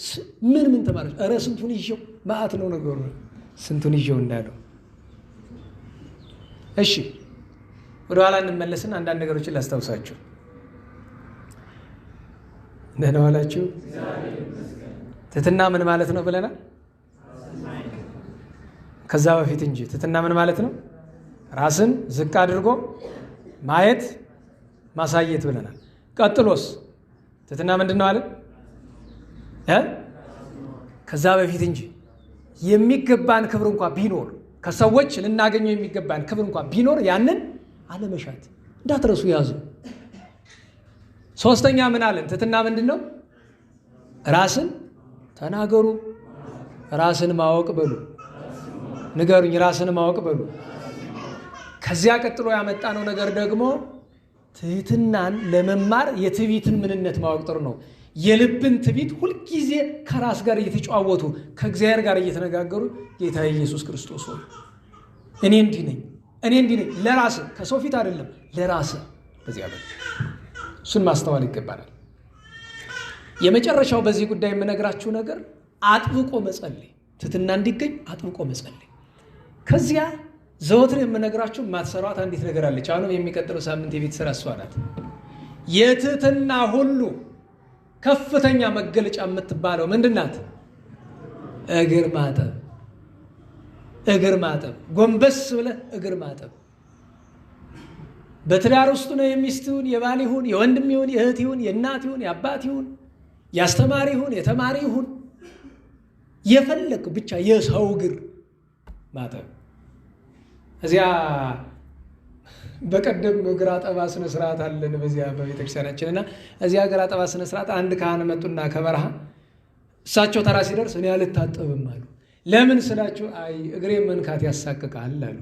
ምን ተማራችሁ? ኧረ ስንቱን ይዤው መዓት ነው ነገሩ፣ ስንቱን ይዤው እንዳለው። እሺ ወደኋላ እንመለስና አንዳንድ ነገሮችን ላስታውሳችሁ። ደህና ዋላችሁ? ትሕትና ምን ማለት ነው ብለናል? ከዛ በፊት እንጂ ትሕትና ምን ማለት ነው? ራስን ዝቅ አድርጎ ማየት ማሳየት ብለናል። ቀጥሎስ ትሕትና ምንድን ነው አለ? ከዛ በፊት እንጂ የሚገባን ክብር እንኳ ቢኖር፣ ከሰዎች ልናገኘው የሚገባን ክብር እንኳ ቢኖር ያንን አለመሻት እንዳትረሱ ያዙ። ሶስተኛ ምን አለን? ትሕትና ምንድን ነው? ራስን ተናገሩ፣ ራስን ማወቅ በሉ። ንገሩኝ፣ ራስን ማወቅ በሉ። ከዚያ ቀጥሎ ያመጣነው ነገር ደግሞ ትሕትናን ለመማር የትዕቢትን ምንነት ማወቅ ጥሩ ነው። የልብን ትዕቢት ሁልጊዜ ከራስ ጋር እየተጨዋወቱ ከእግዚአብሔር ጋር እየተነጋገሩ ጌታ ኢየሱስ ክርስቶስ ሆይ እኔ እንዲህ ነኝ፣ ለራስህ ከሰው ፊት አይደለም፣ ለራስህ በዚያ በል። እሱን ማስተዋል ይገባናል። የመጨረሻው በዚህ ጉዳይ የምነግራችሁ ነገር አጥብቆ መጸለይ፣ ትሕትና እንዲገኝ አጥብቆ መጸለይ። ከዚያ ዘወትር የምነግራችሁ የማትሰሯት አንዲት ነገር አለች። አሁንም የሚቀጥለው ሳምንት የቤት ስራ እሷ ናት። የትሕትና ሁሉ ከፍተኛ መገለጫ የምትባለው ምንድን ናት? እግር ማጠብ። እግር ማጠብ፣ ጎንበስ ብለህ እግር ማጠብ። በትዳር ውስጥ ነው የሚስት ይሁን የባል ይሁን የወንድም ይሁን የእህት ይሁን የእናት ይሁን የአባት ይሁን የአስተማሪ ይሁን የተማሪ ይሁን የፈለግ ብቻ የሰው እግር ማጠብ። እዚያ በቀደም እግር አጠባ ስነ ስርዓት አለን በዚያ በቤተክርስቲያናችን እና እዚያ እግር አጠባ ስነ ስርዓት አንድ ካህን መጡና ከበረሃ እሳቸው ተራ ሲደርስ እኔ አልታጠብም አሉ። ለምን ስላቸው አይ እግሬ መንካት ያሳቅቃል አሉ።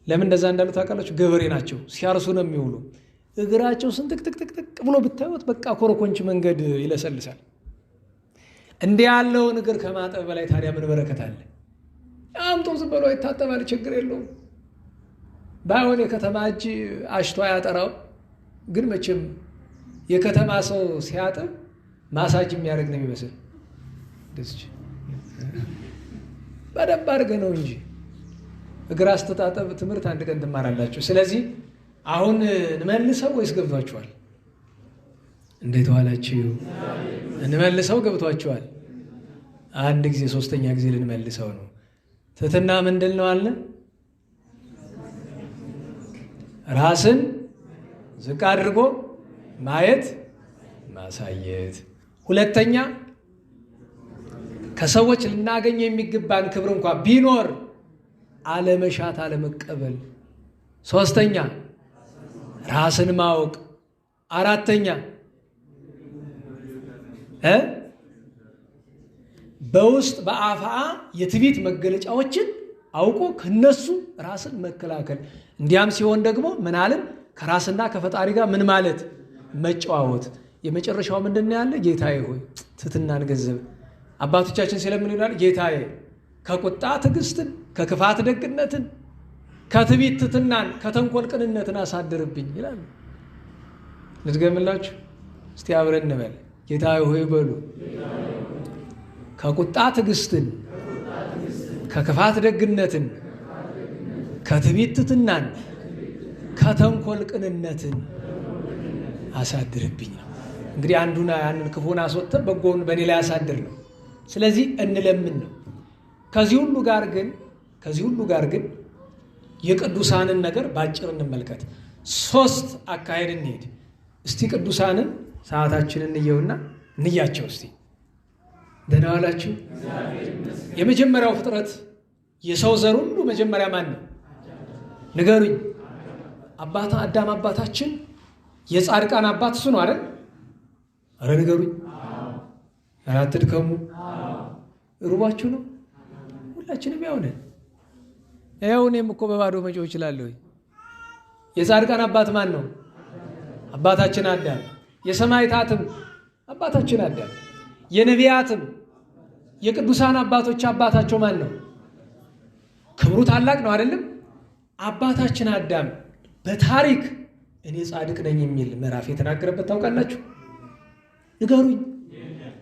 ለምን እንደዛ እንዳሉ ታውቃላችሁ? ገበሬ ናቸው፣ ሲያርሱ ነው የሚውሉ። እግራቸው ስንጥቅጥቅጥቅ ብሎ ብታዩት በቃ ኮረኮንች መንገድ ይለሰልሳል። እንዲህ ያለውን እግር ከማጠብ በላይ ታዲያ ምን በረከት አለ? አምጦ ዝም ብሎ ይታጠባል፣ ችግር የለውም። ባይሆን የከተማ እጅ አሽቶ አያጠራው። ግን መቼም የከተማ ሰው ሲያጥብ ማሳጅ የሚያደርግ ነው የሚመስል። በደንብ አድርገህ ነው እንጂ እግር አስተጣጠብ ትምህርት አንድ ቀን ትማራላችሁ። ስለዚህ አሁን እንመልሰው ወይስ ገብቷችኋል? እንዴት ዋላችሁ? እንመልሰው ገብቷችኋል? አንድ ጊዜ ሶስተኛ ጊዜ ልንመልሰው ነው። ትሕትና ምንድን ነው አለ? ራስን ዝቅ አድርጎ ማየት ማሳየት። ሁለተኛ ከሰዎች ልናገኘው የሚገባን ክብር እንኳ ቢኖር አለመሻት፣ አለመቀበል። ሶስተኛ ራስን ማወቅ። አራተኛ በውስጥ በአፍአ የትዕቢት መገለጫዎችን አውቆ ከነሱ ራስን መከላከል። እንዲያም ሲሆን ደግሞ ምን አለን? ከራስና ከፈጣሪ ጋር ምን ማለት መጨዋወት። የመጨረሻው ምንድን ያለ? ጌታዬ ሆይ ትሕትናን ገንዘብ። አባቶቻችን ስለምን ይላል? ጌታዬ ከቁጣ ትዕግስትን፣ ከክፋት ደግነትን፣ ከትዕቢት ትሕትናን፣ ከተንኮል ቅንነትን አሳድርብኝ ይላል። ልድገምላችሁ እስቲ አብረን እንበል። ጌታዬ ሆይ በሉ። ከቁጣ ትዕግስትን፣ ከክፋት ደግነትን፣ ከትዕቢት ትሕትናን፣ ከተንኮል ቅንነትን አሳድርብኝ ነው። እንግዲህ አንዱን ያንን ክፉን አስወጥተን በጎውን በእኔ ላይ አሳድር ነው። ስለዚህ እንለምን ነው። ከዚህ ሁሉ ጋር ግን የቅዱሳንን ነገር ባጭር እንመልከት። 3 አካሄድ እንሄድ እስቲ። ቅዱሳንን ሰዓታችንን እንየውና እንያቸው እስቲ። ደህና ዋላችሁ? የመጀመሪያው ፍጥረት የሰው ዘር ሁሉ መጀመሪያ ማን ነው? ንገሩኝ። አዳም አባታችን የጻድቃን አባት እሱ ነው አይደል? አረ ንገሩኝ። አትድከሙ። ሩባችሁ ነው። ሁላችንም ያው ነን። ያው እኔም እኮ በባዶ መጮህ እችላለሁ። የጻድቃን አባት ማን ነው? አባታችን አዳም። የሰማዕታትም አባታችን አዳም። የነቢያትም የቅዱሳን አባቶች አባታቸው ማን ነው? ክብሩ ታላቅ ነው አይደለም? አባታችን አዳም በታሪክ እኔ ጻድቅ ነኝ የሚል ምዕራፍ የተናገረበት ታውቃላችሁ? ንገሩኝ።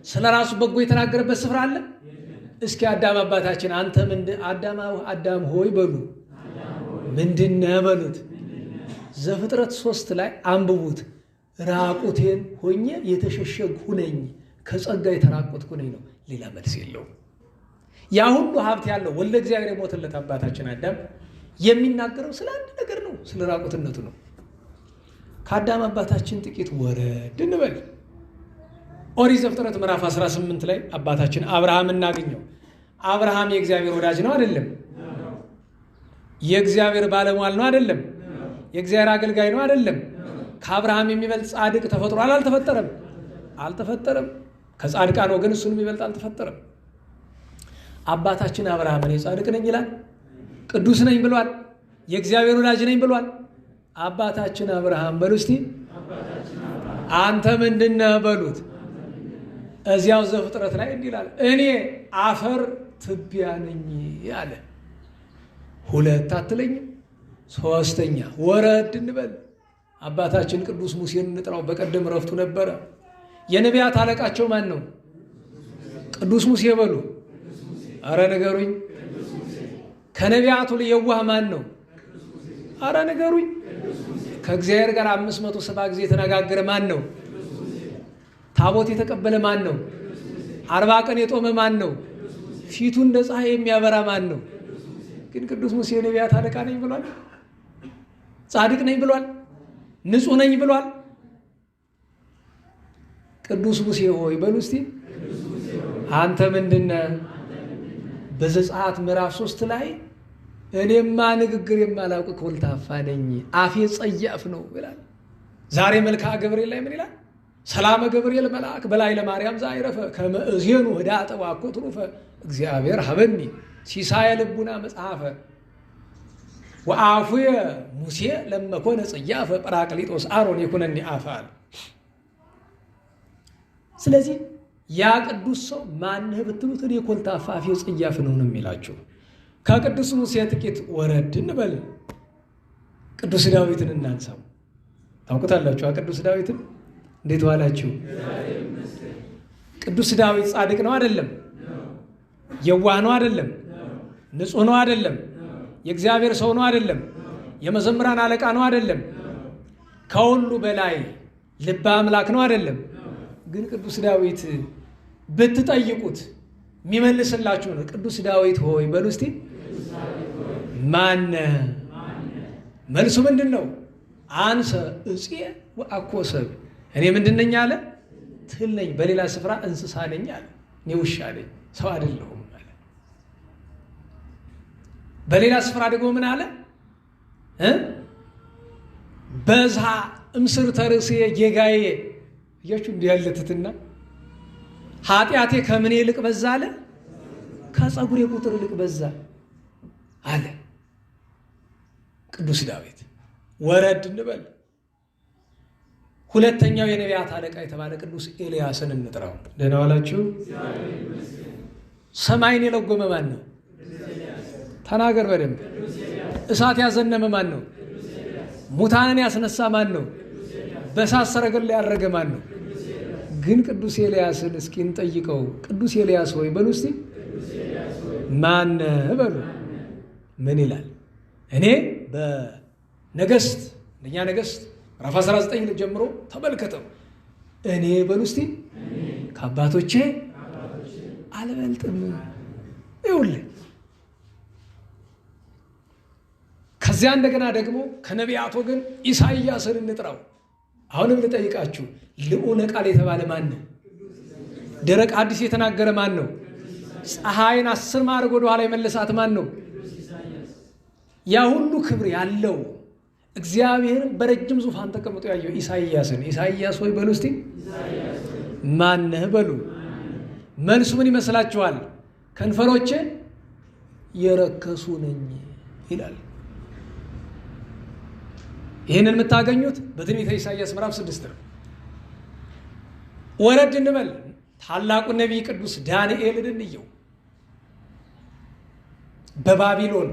ስለ ራሱ በጎ የተናገረበት ስፍራ አለ? እስኪ አዳም አባታችን አንተ አዳም ሆይ በሉ። ምንድነህ በሉት። ዘፍጥረት 3 ላይ አንብቡት። ራቁቴን ሆኜ የተሸሸግሁ ነኝ፣ ከጸጋ የተራቆትኩ ነኝ ነው። ሌላ መልስ የለውም። ያ ሁሉ ሀብት ያለው ወልደ እግዚአብሔር የሞተለት አባታችን አዳም የሚናገረው ስለ አንድ ነገር ነው፣ ስለ ራቁትነቱ ነው። ከአዳም አባታችን ጥቂት ወረድ እንበል። ኦሪት ዘፍጥረት ምዕራፍ 18 ላይ አባታችን አብርሃም እናገኘው። አብርሃም የእግዚአብሔር ወዳጅ ነው አይደለም? የእግዚአብሔር ባለሟል ነው አይደለም? የእግዚአብሔር አገልጋይ ነው አይደለም? ከአብርሃም የሚበልጥ ጻድቅ ተፈጥሯል አልተፈጠረም? አልተፈጠረም። ከጻድቃን ወገን እሱን የሚበልጥ አልተፈጠረም። አባታችን አብርሃም እኔ ጻድቅ ነኝ ይላል፣ ቅዱስ ነኝ ብሏል፣ የእግዚአብሔር ወዳጅ ነኝ ብሏል። አባታችን አብርሃም በሉ እስቲ አንተ ምንድነህ በሉት። እዚያው ዘፍጥረት ላይ እንዲህ ይላል፣ እኔ አፈር ትቢያ ነኝ አለ። ሁለት አትለኝም? ሶስተኛ ወረድ እንበል። አባታችን ቅዱስ ሙሴን እንጥራው። በቀደም ረፍቱ ነበረ። የነቢያት አለቃቸው ማን ነው? ቅዱስ ሙሴ በሉ። አረ ንገሩኝ። ከነቢያቱ የዋህ ማን ነው? አረ ንገሩኝ። ከእግዚአብሔር ጋር 570 ጊዜ የተነጋገረ ማን ነው? ታቦት የተቀበለ ማን ነው? 40 ቀን የጦመ ማን ነው? ፊቱ እንደ ፀሐይ የሚያበራ ማን ነው? ግን ቅዱስ ሙሴ የነቢያት አለቃ ነኝ ብሏል። ጻድቅ ነኝ ብሏል። ንጹሕ ነኝ ብሏል። ቅዱስ ሙሴ ሆይ በሉ እስቲ አንተ ምንድነህ? በዘጸአት ምዕራፍ 3 ላይ እኔማ ንግግር የማላውቅ ኮልታፋ ነኝ፣ አፌ ጸያፍ ነው ይላል። ዛሬ መልክዓ ገብርኤል ላይ ምን ይላል? ሰላመ ገብርኤል መልአክ በላይ ለማርያም ዛይረፈ ከመ እዜኑ ወዳ አጠባኮ ትሩፈ እግዚአብሔር ሀበኒ ሲሳየ ልቡና መጽሐፈ ወአፉየ ሙሴ ለመኮነ ጸያፈ ጰራቅሊጦስ አሮን የኩነኒ አፋል። ስለዚህ ያ ቅዱስ ሰው ማንህ ብትሉት እኔ ኮልታፋ አፌ ጸያፍ ነው የሚላችሁ። ከቅዱስ ሙሴ ጥቂት ወረድ እንበል። ቅዱስ ዳዊትን እናንሳው። ታውቁታላችሁ ቅዱስ ዳዊትን? እንዴት ዋላችሁ? ቅዱስ ዳዊት ጻድቅ ነው አይደለም? የዋህ ነው አይደለም? ንጹሕ ነው አይደለም? የእግዚአብሔር ሰው ነው አይደለም? የመዘምራን አለቃ ነው አይደለም? ከሁሉ በላይ ልበ አምላክ ነው አይደለም? ግን ቅዱስ ዳዊት ብትጠይቁት የሚመልስላችሁ ነው። ቅዱስ ዳዊት ሆይ በሉ እስቲ ማነ? መልሱ ምንድን ነው? አንሰ እፄ ወአኮ ሰብ፣ እኔ ምንድን ነኝ አለ? ትል ነኝ። በሌላ ስፍራ እንስሳ ነኝ አለ። እኔ ውሻ ነኝ፣ ሰው አይደለሁም አለ። በሌላ ስፍራ ደግሞ ምን አለ? በዛ እምስርተ ርእሴ ጌጋዬ። እያችሁ እንዲህ ያለ ትሕትና። ኃጢአቴ ከምን ይልቅ በዛ አለ? ከፀጉሬ ቁጥር ይልቅ በዛ አለ ቅዱስ ዳዊት። ወረድ እንበል። ሁለተኛው የነቢያት አለቃ የተባለ ቅዱስ ኤልያስን እንጥራው። ደህና ዋላችሁ? ሰማይን የለጎመ ማን ነው? ተናገር በደንብ። እሳት ያዘነመ ማን ነው? ሙታንን ያስነሳ ማን ነው? በእሳት ሰረገላ ያረገ ማን ነው? ግን ቅዱስ ኤልያስን እስኪ እንጠይቀው። ቅዱስ ኤልያስ ሆይ በሉ እስቲ ማነህ በሉ። ምን ይላል? እኔ በነገሥት አንደኛ ነገሥት ምዕራፍ 19 ጀምሮ ተመልከተው። እኔ በሉ እስቲ ከአባቶቼ አልበልጥም። ይኸውልህ ከዚያ እንደገና ደግሞ ከነቢያት ወገን ኢሳይያስን እንጥራው። አሁንም ልጠይቃችሁ፣ ልዑለ ቃል የተባለ ማን ነው? ደረቅ ሐዲስ የተናገረ ማን ነው? ፀሐይን 10 ማዕርግ ወደ ኋላ የመለሳት ማን ነው? ያ ሁሉ ክብር ያለው እግዚአብሔርን በረጅም ዙፋን ተቀምጦ ያየው ኢሳይያስን ኢሳይያስ ሆይ በሉ እስቲ ማነህ በሉ። መልሱ ምን ይመስላችኋል? ከንፈሮቼ የረከሱ ነኝ ይላል። ይህንን የምታገኙት በትንቢተ ኢሳይያስ ምዕራፍ 6 ነው። ወረድ እንበል ታላቁ ነቢይ ቅዱስ ዳንኤልን እንየው። በባቢሎን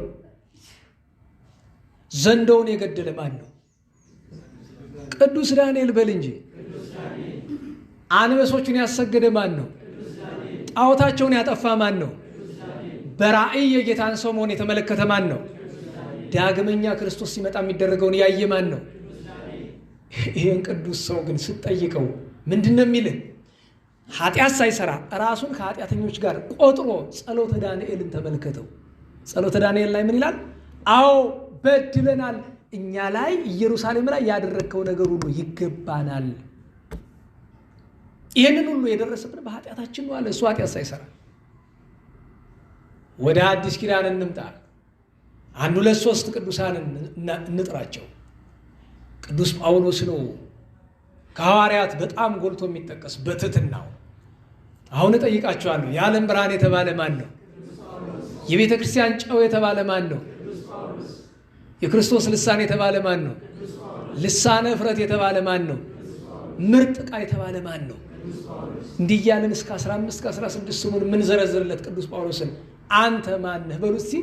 ዘንዶውን የገደለ ማን ነው? ቅዱስ ዳንኤል በል እንጂ። አንበሶቹን ያሰገደ ማን ነው? ጣዖታቸውን ያጠፋ ማን ነው? በራእይ የጌታን ሰው መሆን የተመለከተ ማን ነው? ዳግመኛ ክርስቶስ ሲመጣ የሚደረገውን ያየ ማን ነው? ይሄን ቅዱስ ሰው ግን ስትጠይቀው ምንድን ነው የሚልህ? ኃጢአት ሳይሰራ ራሱን ከኃጢአተኞች ጋር ቆጥሮ ጸሎተ ዳንኤልን ተመልከተው። ጸሎተ ዳንኤል ላይ ምን ይላል? አዎ በድለናል፣ እኛ ላይ ኢየሩሳሌም ላይ ያደረግከው ነገር ሁሉ ይገባናል። ይህንን ሁሉ የደረሰብን በኃጢአታችን ነው አለ። እሱ ኃጢአት ሳይሰራ። ወደ አዲስ ኪዳን እንምጣ። 1 2 3 ቅዱሳንን እንጥራቸው። ቅዱስ ጳውሎስ ነው ከሐዋርያት በጣም ጎልቶ የሚጠቀስ በትሕትናው። አሁን እጠይቃቸዋለሁ፣ የዓለም ብርሃን የተባለ ማን ነው? የቤተ ክርስቲያን ጨው የተባለ ማን ነው? የክርስቶስ ልሳን የተባለ ማን ነው? ልሳነ እፍረት የተባለ ማን ነው? ምርጥ ዕቃ የተባለ ማን ነው? እንዲህ እያልን እስከ 15 ከ16 ስሙን የምንዘረዝርለት ቅዱስ ጳውሎስን አንተ ማነህ በሉ እስቲ።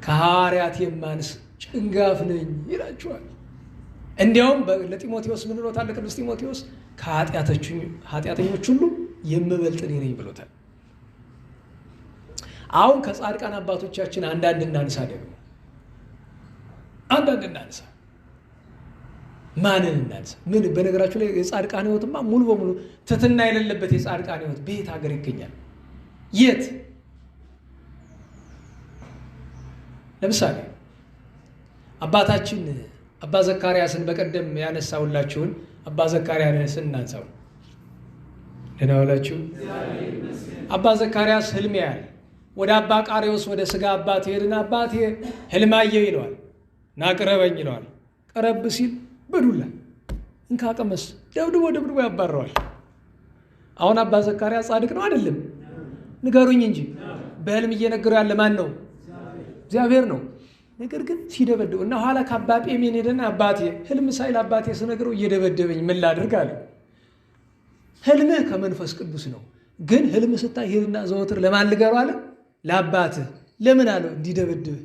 ከሐዋርያት የማንስ ጭንጋፍ ነኝ ይላችኋል። እንዲያውም ለጢሞቴዎስ ምን ብሎታል? ቅዱስ ጢሞቴዎስ ከኃጢአተኞች ሁሉ የምበልጥ እኔ ነኝ ብሎታል። አሁን ከጻድቃን አባቶቻችን አንዳንድ እናንሳ። ደግሞ አንዳንድ እናንሳ። ማንን እናንሳ? ምን በነገራችሁ ላይ የጻድቃን ሕይወትማ ሙሉ በሙሉ ትሕትና የሌለበት የጻድቃን ሕይወት በየት ሀገር ይገኛል? የት? ለምሳሌ አባታችን አባ ዘካርያስን በቀደም ያነሳውላችሁን አባ ዘካርያስን እናንሳው። ደህና ዋላችሁ። አባ ዘካርያስ ህልም ያያል። ወደ አባ ቃሪዎስ ወደ ስጋ አባት ሄድና አባቴ ህልም አየሁ ይለዋል። ና ቅረበኝ ይለዋል። ቀረብ ሲል በዱላ እንካቀመስ ደብድቦ ያባረዋል። አሁን አባ ዘካርያስ ጻድቅ ነው አይደለም? ንገሩኝ እንጂ በህልም እየነገረው ያለ ማን ነው? እግዚአብሔር ነው። ነገር ግን ሲደበድበው እና ኋላ ከአባ ጴሜን ሄደና አባቴ ህልም ሳይል አባቴ ስነግረው እየደበደበኝ ምን ላድርግ አለ። ህልምህ ከመንፈስ ቅዱስ ነው፣ ግን ህልም ስታይ ሄድና ዘወትር ለማን ልገረው አለ? ለአባትህ። ለምን አለው? እንዲደበድብህ።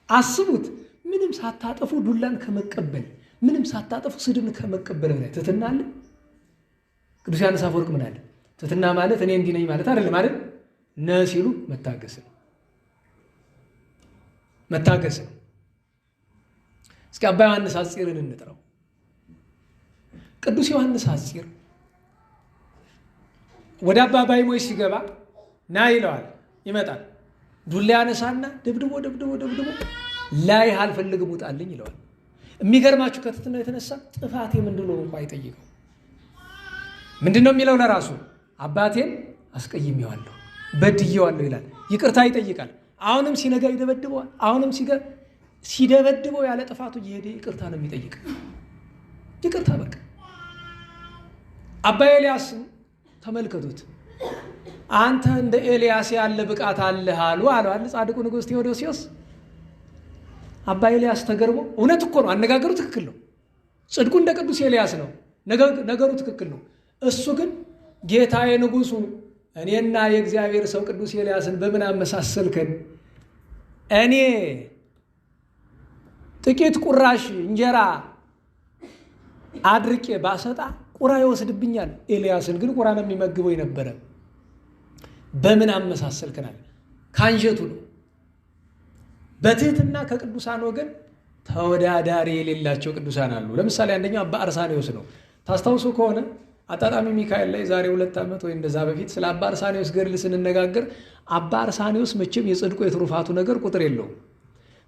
አስቡት። ምንም ሳታጠፉ ዱላን ከመቀበል፣ ምንም ሳታጠፉ ስድብን ከመቀበል በላይ ትሕትና አለ? ቅዱስ ዮሐንስ አፈወርቅ ምን አለ? ትሕትና ማለት እኔ እንዲህ ነኝ ማለት አይደለም አይደል? ነ ሲሉ መታገስ ነው። መታገስ ነው። እስኪ አባ ዮሐንስ አጽርን እንጥራው። ቅዱስ ዮሐንስ አጽር ወደ አባ ባይሞይ ሲገባ ና ይለዋል። ይመጣል። ዱላ ያነሳና ደብድቦ ላይ አልፈልግም ውጣልኝ ይለዋል። የሚገርማችሁ ከትሕትና የተነሳ ጥፋቴ ምንድነው እንኳ አይጠይቀው። ምንድነው የሚለው ለራሱ? አባቴን አስቀይሜዋለሁ፣ በድዬዋለሁ ይላል። ይቅርታ ይጠይቃል። አሁንም ሲነጋ ይደበድበዋል። አሁንም ሲደበድበው ያለ ጥፋቱ እየሄደ ይቅርታ ነው የሚጠይቅ። ይቅርታ በቃ። አባ ኤልያስን ተመልከቱት። አንተ እንደ ኤልያስ ያለ ብቃት አለህ አሉ ጻድቁ ንጉሥ ቴዎዶሲዎስ። አባ ኤልያስ ተገርሞ፣ እውነት እኮ ነው፣ አነጋገሩ ትክክል ነው። ጽድቁ እንደ ቅዱስ ኤልያስ ነው፣ ነገሩ ትክክል ነው። እሱ ግን ጌታዬ ንጉሡ፣ እኔና የእግዚአብሔር ሰው ቅዱስ ኤልያስን በምን አመሳሰልከን? እኔ ጥቂት ቁራሽ እንጀራ አድርቄ ባሰጣ ቁራ ይወስድብኛል። ኤልያስን ግን ቁራ ነው የሚመግበው የነበረ። በምን አመሳሰልከናል? ከአንጀቱ ነው። በትሕትና ከቅዱሳን ወገን ተወዳዳሪ የሌላቸው ቅዱሳን አሉ። ለምሳሌ አንደኛው አባ አርሳኔዎስ ነው። ታስታውሱ ከሆነ አጣጣሚ ሚካኤል ላይ ዛሬ 2 ዓመት ወይ እንደዛ በፊት ስለ አባ አርሳኔዎስ ገድል ስንነጋገር አባ አርሳኔዎስ መቼም የጽድቁ የትሩፋቱ ነገር ቁጥር የለውም።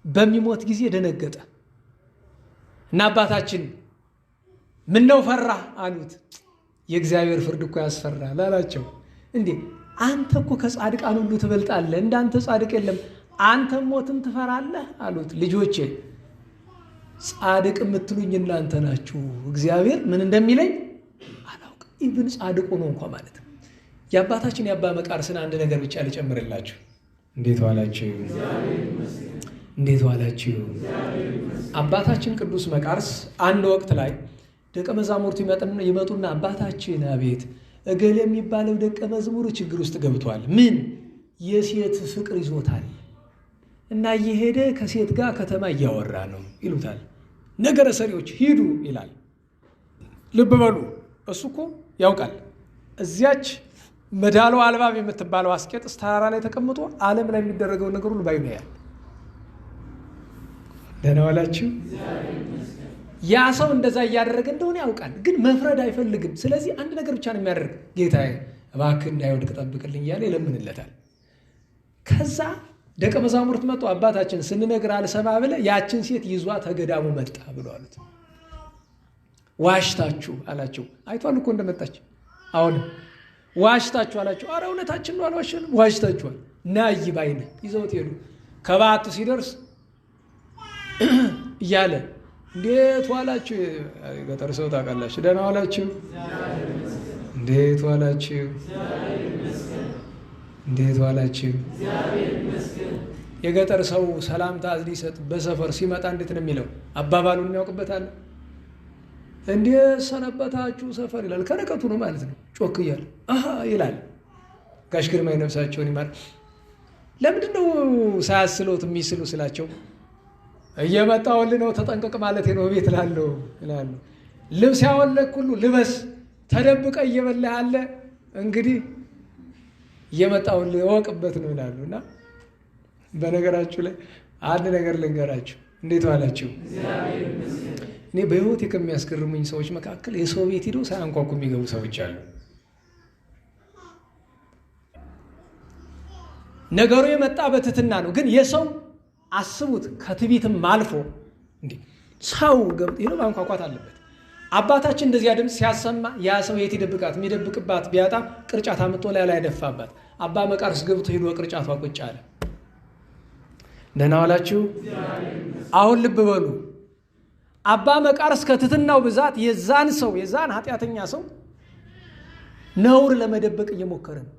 በሚሞት ጊዜ ደነገጠ እና አባታችን ምን ነው ፈራህ አሉት። የእግዚአብሔር ፍርድ እኮ ያስፈራል አላቸው። እንዴ አንተ እኮ ከጻድቃን ሁሉ ትበልጣለህ፣ እንዳንተ ጻድቅ የለም። አንተም ሞትን ትፈራለህ አሉት። ልጆቼ ጻድቅ የምትሉኝ እናንተ ናችሁ፣ እግዚአብሔር ምን እንደሚለኝ አላውቅም። ኢቭን ጻድቁ ነው እንኳ ማለት ነው። የአባታችን የአባ መቃርስን አንድ ነገር ብቻ ልጨምርላችሁ። እንዴት ዋላችሁ? እንዴት ዋላችሁ? አባታችን ቅዱስ መቃርስ አንድ ወቅት ላይ ደቀ መዛሙርቱ ይመጡና አባታችን አቤት እገሌ የሚባለው ደቀ መዝሙር ችግር ውስጥ ገብቷል። ምን የሴት ፍቅር ይዞታል እና እየሄደ ከሴት ጋር ከተማ እያወራ ነው ይሉታል። ነገረ ሰሪዎች ሂዱ ይላል። ልብ በሉ፣ እሱ እኮ ያውቃል። እዚያች መዳሎ አልባብ የምትባለው አስቄጥስ ተራራ ላይ ተቀምጦ ዓለም ላይ የሚደረገውን ነገር ሁሉ ባይኑ ያያል። ደህና ዋላችሁ። ያ ሰው እንደዛ እያደረገ እንደሆነ ያውቃል፣ ግን መፍረድ አይፈልግም። ስለዚህ አንድ ነገር ብቻ ነው የሚያደርግ፣ ጌታዬ እባክህ እንዳይወድቅ ጠብቅልኝ እያለ ይለምንለታል። ከዛ ደቀ መዛሙርት መጡ። አባታችን ስንነግር አልሰማ ብለህ ያችን ሴት ይዟ ተገዳሙ መጣ ብሎ አሉት። ዋሽታችሁ አላቸው። አይቷል እኮ እንደመጣች። አሁን ዋሽታችሁ አላቸው። አረ እውነታችን ነው አልዋሸንም፣ ዋሽታችኋል። ናይ ባይነ ይዘውት ሄዱ። ከበዓቱ ሲደርስ እያለ እንዴት ዋላችሁ? ገጠር ሰው ታውቃላችሁ። ደህና ዋላችሁ? እንዴት ዋላችሁ? እንዴት ዋላችሁ? የገጠር ሰው ሰላምታ ሊሰጥ በሰፈር ሲመጣ እንዴት ነው የሚለው? አባባሉን ያውቅበታል። እንዴት ሰነበታችሁ ሰፈር ይላል። ከረቀቱ ነው ማለት ነው። ጮክ እያለ አሃ ይላል። ጋሽ ግርማይ ነፍሳቸውን ይማር። ለምንድን ነው ሳያስሎት የሚስሉ ስላቸው እየመጣሁልህ ነው ተጠንቀቅ ማለት ነው ቤት ላለው ይላሉ። ልብስ ያወለቅ ሁሉ ልበስ፣ ተደብቀ እየበላህ አለ እንግዲህ እየመጣሁልህ እወቅበት ነው ይላሉ። እና በነገራችሁ ላይ አንድ ነገር ልንገራችሁ። እንዴት ዋላችሁ? እኔ በህይወት ከሚያስገርሙኝ ሰዎች መካከል የሰው ቤት ሄደው ሳያንኳኩ የሚገቡ ሰዎች አሉ። ነገሩ የመጣ በትህትና ነው። ግን የሰው አስቡት፣ ከትዕቢትም አልፎ እንዴ ሰው ገብቶ ማንኳኳት አለበት። አባታችን እንደዚያ ድምፅ ሲያሰማ ያ ሰው የት ይደብቃት? የሚደብቅባት ቢያጣ ቅርጫት አምጥቶ ላይ ደፋባት። አባ መቃርስ ገብቶ ሄዶ ቅርጫቷ ቁጭ አለ። ደህና ዋላችሁ። አሁን ልብ በሉ። አባ መቃርስ ከትህትናው ብዛት የዛን ኃጢአተኛ ሰው ነውር ለመደበቅ እየሞከረ ነው።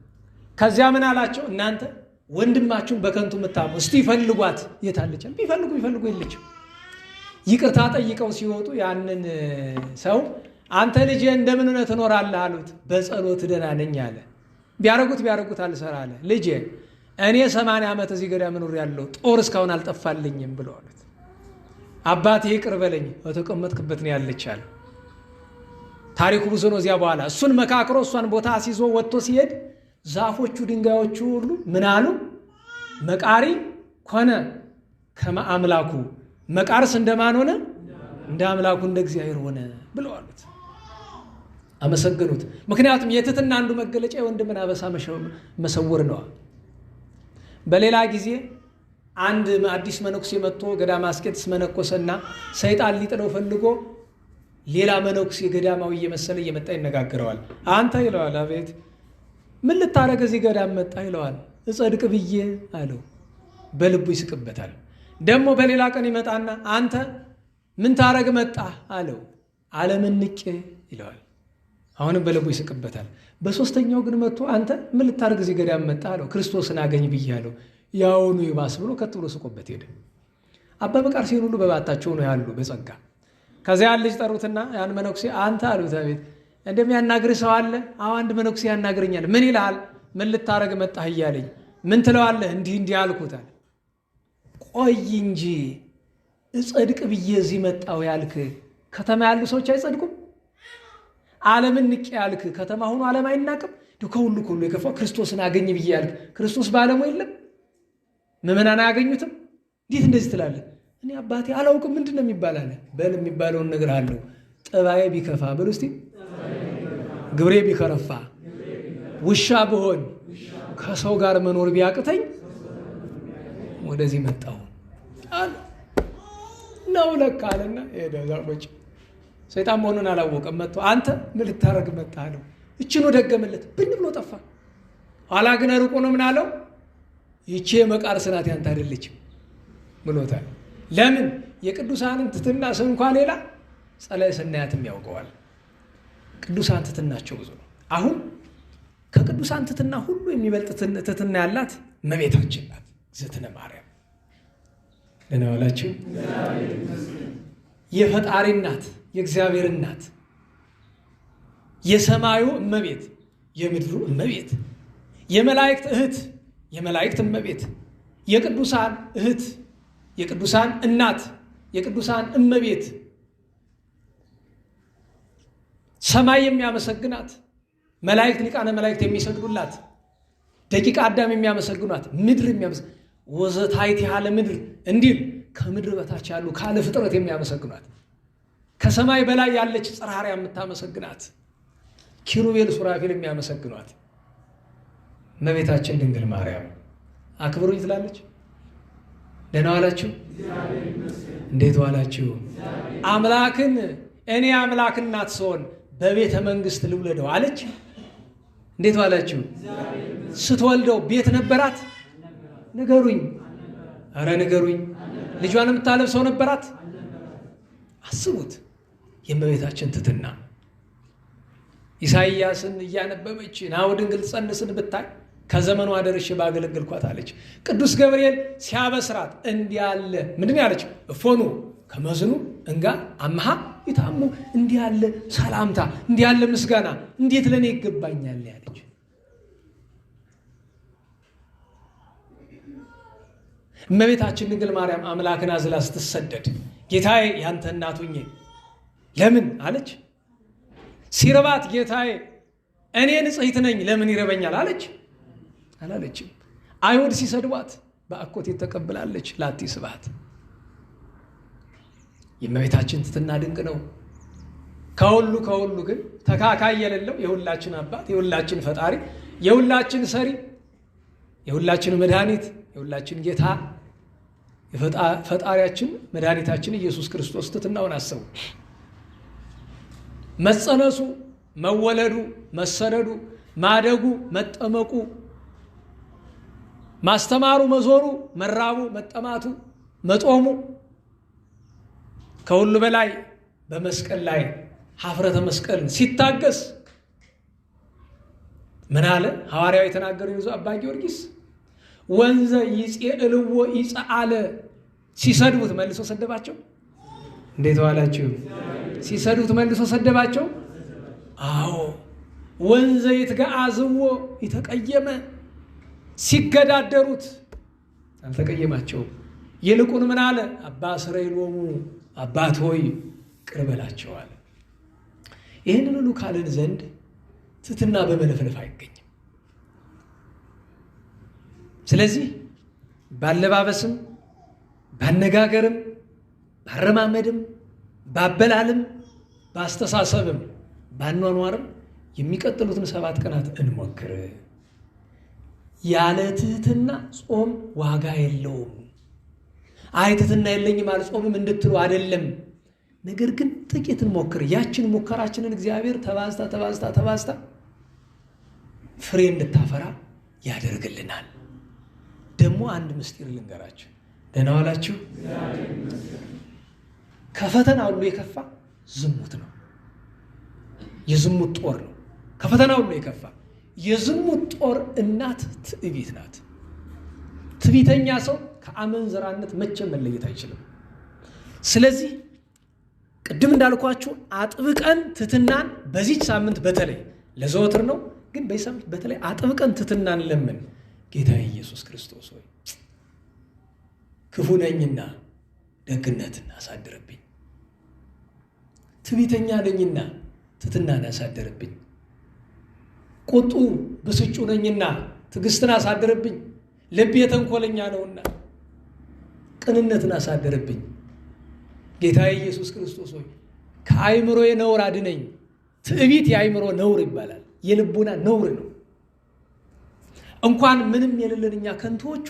ከዚያ ምን አላቸው? እናንተ ወንድማችሁን በከንቱ የምታሙ እስቲ ፈልጓት፣ የታለች? ቢፈልጉ የለችም። ይቅርታ ጠይቀው ሲወጡ ያንን ሰው አንተ ልጄ እንደምን ሆነህ ትኖራለህ አሉት። በጸሎት ደህና ነኝ አለ። ቢያረጉት አልሰራ አለ። ልጄ እኔ 80 ዓመት እዚህ ገዳም ኖር ያለው ጦር እስካሁን አልጠፋልኝም ብሎ አሉት። አባቴ ይቅር በለኝ በተቀመጥክበት ነው ያለች አለ። ታሪኩ ብዙ ነው። እዚያ በኋላ እሱን መካክሮ እሷን ቦታ አስይዞ ወጥቶ ሲሄድ ዛፎቹ ድንጋዮቹ ሁሉ ምን አሉ? መቃሪ ኮነ ከመ አምላኩ፣ መቃርስ እንደማን ሆነ? እንደ አምላኩ እንደ እግዚአብሔር ሆነ ብለው አሉት። አመሰገኑት። ምክንያቱም የትህትና አንዱ መገለጫ የወንድምን አበሳ መሰወር ነዋ። በሌላ ጊዜ አንድ አዲስ መነኩሴ መጥቶ ገዳመ አስቄጥስ መነኮሰና ሰይጣን ሊጥለው ፈልጎ ሌላ መነኩሴ ገዳማዊ እየመሰለ እየመጣ ይነጋገረዋል። አንተ ይለዋል። አቤት ምን ልታረግ እዚህ ገዳም መጣ ይለዋል። እጸድቅ ብዬ አለው። በልቡ ይስቅበታል። ደግሞ በሌላ ቀን ይመጣና አንተ ምን ታረግ መጣ አለው። ዓለምን ንቄ ይለዋል። አሁንም በልቡ ይስቅበታል። በሶስተኛው ግን መጥቶ አንተ ምን ልታረግ እዚህ ገዳም መጣ አለው። ክርስቶስን አገኝ ብዬ አለው። ያውኑ ይባስ ብሎ ከት ብሎ ስቆበት ሄደ። አባ መቃርስ ሁሉ በባታቸው ነው ያሉ በጸጋ። ከዚያ ልጅ ጠሩትና ያን መነኩሴ አንተ አሉት። አቤት እንደሚያናግር ሰው አለ? አዎ አንድ መነኩሴ ያናግረኛል። ምን ይልሃል? ምን ልታረግ መጣህ እያለኝ። ምን ትለዋለህ? እንዲህ አልኩት አለ። ቆይ እንጂ እጸድቅ ብዬ እዚህ መጣሁ ያልክ ከተማ ያሉ ሰዎች አይጸድቁም? ዓለምን ንቄ ያልክ ከተማ ሆኖ ዓለም አይናቅም? ከሁሉ የከፋው ክርስቶስን አገኝ ብዬ ያልክ ክርስቶስ በዓለሙ የለም? ምዕመናን አያገኙትም? እንዴት እንደዚህ ትላለህ? እኔ አባቴ አላውቅም ምንድን ነው የሚባል አለ። በል የሚባለውን ነገር አለው። ጠባዬ ቢከፋ በሉ እስቲ፣ ግብሬ ቢከረፋ፣ ውሻ ብሆን፣ ከሰው ጋር መኖር ቢያቅተኝ ወደዚህ መጣሁ አለ። ነው ለካ አለና ሄደ። ዛቆች ሰይጣን መሆኑን አላወቀም። መጥቶ አንተ ምን ልታረግ መጣህ አለው። እችኑ ደገመለት። ብን ብሎ ጠፋ። ኋላ ግን ርቆ ነው ምን አለው? ይቺ የመቃርስ ናት ያንተ አይደለችም ብሎታል። ለምን? የቅዱሳንን ትሕትና ስም እንኳን ሌላ ጸላዔ ሰናያትም ያውቀዋል። ቅዱሳን ትሕትናቸው ብዙ ነው። አሁን ከቅዱሳን ትሕትና ሁሉ የሚበልጥ ትሕትና ያላት እመቤታችን ናት፣ እግዝእትነ ማርያም። ደህና ዋላችሁ። የፈጣሪ እናት፣ የእግዚአብሔር እናት፣ የሰማዩ እመቤት፣ የምድሩ እመቤት፣ የመላእክት እህት፣ የመላእክት እመቤት፣ የቅዱሳን እህት፣ የቅዱሳን እናት፣ የቅዱሳን እመቤት፣ ሰማይ የሚያመሰግናት፣ መላእክት ሊቃነ መላእክት የሚሰግዱላት፣ ደቂቀ አዳም የሚያመሰግኗት፣ ምድር ወዘታይት ያለ ምድር እንዲል ከምድር በታች ያሉ ካለ ፍጥረት የሚያመሰግኗት፣ ከሰማይ በላይ ያለች ጽርሐ የምታመሰግናት፣ ኪሩቤል ሱራፌል የሚያመሰግኗት እመቤታችን ድንግል ማርያም አክብሩኝ ትላለች። ደህና ዋላችሁ። እንዴት ዋላችሁ? አምላክን እኔ አምላክ እናት ስሆን በቤተ መንግስት ልውለደው አለች። እንዴት ዋላችሁ? ስትወልደው ቤት ነበራት? ንገሩኝ። አረ ንገሩኝ። ልጇን የምታለብሰው ነበራት? አስቡት የእመቤታችን ትሕትና። ኢሳይያስን እያነበበች ናሁ ድንግል ትጸንስን ብታይ ከዘመኗ ደርሼ ባገለገልኳት አለች። ቅዱስ ገብርኤል ሲያበስራት እንዲህ ያለ ምንድን ያለች? እፎኑ ከመዝኑ እንጋ አምሃ ይታሙ፣ እንዲህ ያለ ሰላምታ፣ እንዲህ ያለ ምስጋና እንዴት ለእኔ ይገባኛል ያለች። እመቤታችን ድንግል ማርያም አምላክን አዝላ ስትሰደድ ጌታዬ ያንተ እናት ሁኜ ለምን አለች? ሲርባት ጌታዬ እኔ ንጽሕት ነኝ ለምን ይረበኛል አለች? አላለችም። አይሁድ ሲሰድቧት በአኮቴት ተቀብላለች። ላቲ ስብሐት። የእመቤታችን ትሕትና ድንቅ ነው። ከሁሉ ግን ተካካይ የሌለው የሁላችን አባት፣ የሁላችን ፈጣሪ፣ የሁላችን ሰሪ፣ የሁላችን መድኃኒት፣ የሁላችን ጌታ ፈጣሪያችን መድኃኒታችን ኢየሱስ ክርስቶስ ትሕትናውን አሰቡ። መጸነሱ፣ መወለዱ፣ መሰደዱ፣ ማደጉ፣ መጠመቁ፣ ማስተማሩ፣ መዞሩ፣ መራቡ፣ መጠማቱ፣ መጦሙ፣ ከሁሉ በላይ በመስቀል ላይ ኀፍረተ መስቀልን ሲታገስ ምን አለ? ሐዋርያው የተናገረው ይዞ አባ ጊዮርጊስ ወንዘ ይጼልዎ ይጸአለ። ሲሰድቡት መልሶ ሰደባቸው። እንዴት ዋላችሁ? ሲሰድቡት መልሶ ሰደባቸው። አዎ ወንዘ ይትገአዝዎ ይተቀየመ። ሲገዳደሩት አልተቀየማቸውም። ይልቁን ምን አለ? አባ ስረይሎሙ አባት ሆይ ይቅር በላቸው አለ። ይህንን ሁሉ ካልን ዘንድ ትሕትና በመለፍለፍ አይገኝም። ስለዚህ ባለባበስም፣ ባነጋገርም፣ ባረማመድም፣ ባበላልም፣ ባስተሳሰብም፣ ባኗኗርም የሚቀጥሉትን 7 ቀናት እንሞክር። ያለ ትሕትና ጾም ዋጋ የለውም። አይ ትሕትና የለኝም አልጾምም እንድትሉ አይደለም። ነገር ግን ጥቂት እንሞክር። ያችን ሙከራችንን እግዚአብሔር ተባዝታ ፍሬ እንድታፈራ ያደርግልናል። ደግሞ አንድ ምስጢር ልንገራችሁ። ደህና ዋላችሁ። ከፈተና ሁሉ የከፋ ዝሙት ነው። የዝሙት ጦር ነው። ከፈተና ሁሉ የከፋ የዝሙት ጦር እናት ትዕቢት ናት። ትዕቢተኛ ሰው ከአመንዝራነት መቼም መለየት አይችልም። ስለዚህ ቅድም እንዳልኳችሁ አጥብቀን ትሕትናን በዚች ሳምንት በተለይ ለዘወትር ነው፣ ግን በዚህ ሳምንት በተለይ አጥብቀን ትሕትናን ለምን። ጌታ ኢየሱስ ክርስቶስ ሆይ ክፉ ነኝና ደግነትን አሳድርብኝ፣ ትዕቢተኛ ነኝና ትሕትናን አሳድርብኝ፣ ቁጡ ብስጩ ነኝና ትዕግስትን አሳድርብኝ፣ ልቤ ተንኮለኛ ነውና ቅንነትን አሳድርብኝ። ጌታ ኢየሱስ ክርስቶስ ሆይ ከአእምሮዬ ነውር አድነኝ። ትዕቢት የአእምሮ ነውር ይባላል፣ የልቡና ነውር ነው። እንኳን ምንም የሌለን እኛ ከንቶዎቹ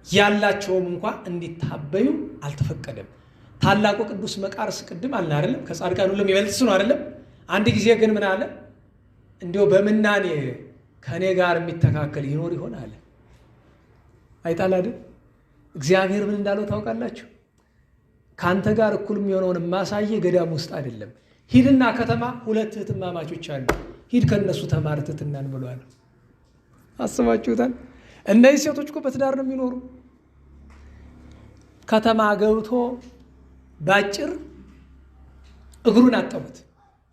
ያላቸውም እንኳ እንዲታበዩ አልተፈቀደም። ታላቁ ቅዱስ መቃርስ ቅድም አልን አይደለም? ከጻድቃን ሁሉ የሚበልጥ እሱ ነው አይደለም? አንድ ጊዜ ግን ምን አለ? እንዲያው በምናኔ ከእኔ ጋር የሚተካከል ይኖር ይሆን አለ። አይጣል አይደል? እግዚአብሔር ምን እንዳለው ታውቃላችሁ? ከአንተ ጋር እኩል የሚሆነውን ማሳየ ገዳም ውስጥ አይደለም። ሂድና ከተማ 2 እህትማማቾች አሉ፣ ሂድ ከነሱ ተማር ትሕትናን ብሏል። አስባችሁታል? እነዚህ ሴቶች እኮ በትዳር ነው የሚኖሩ። ከተማ ገብቶ ባጭር እግሩን አጠቡት።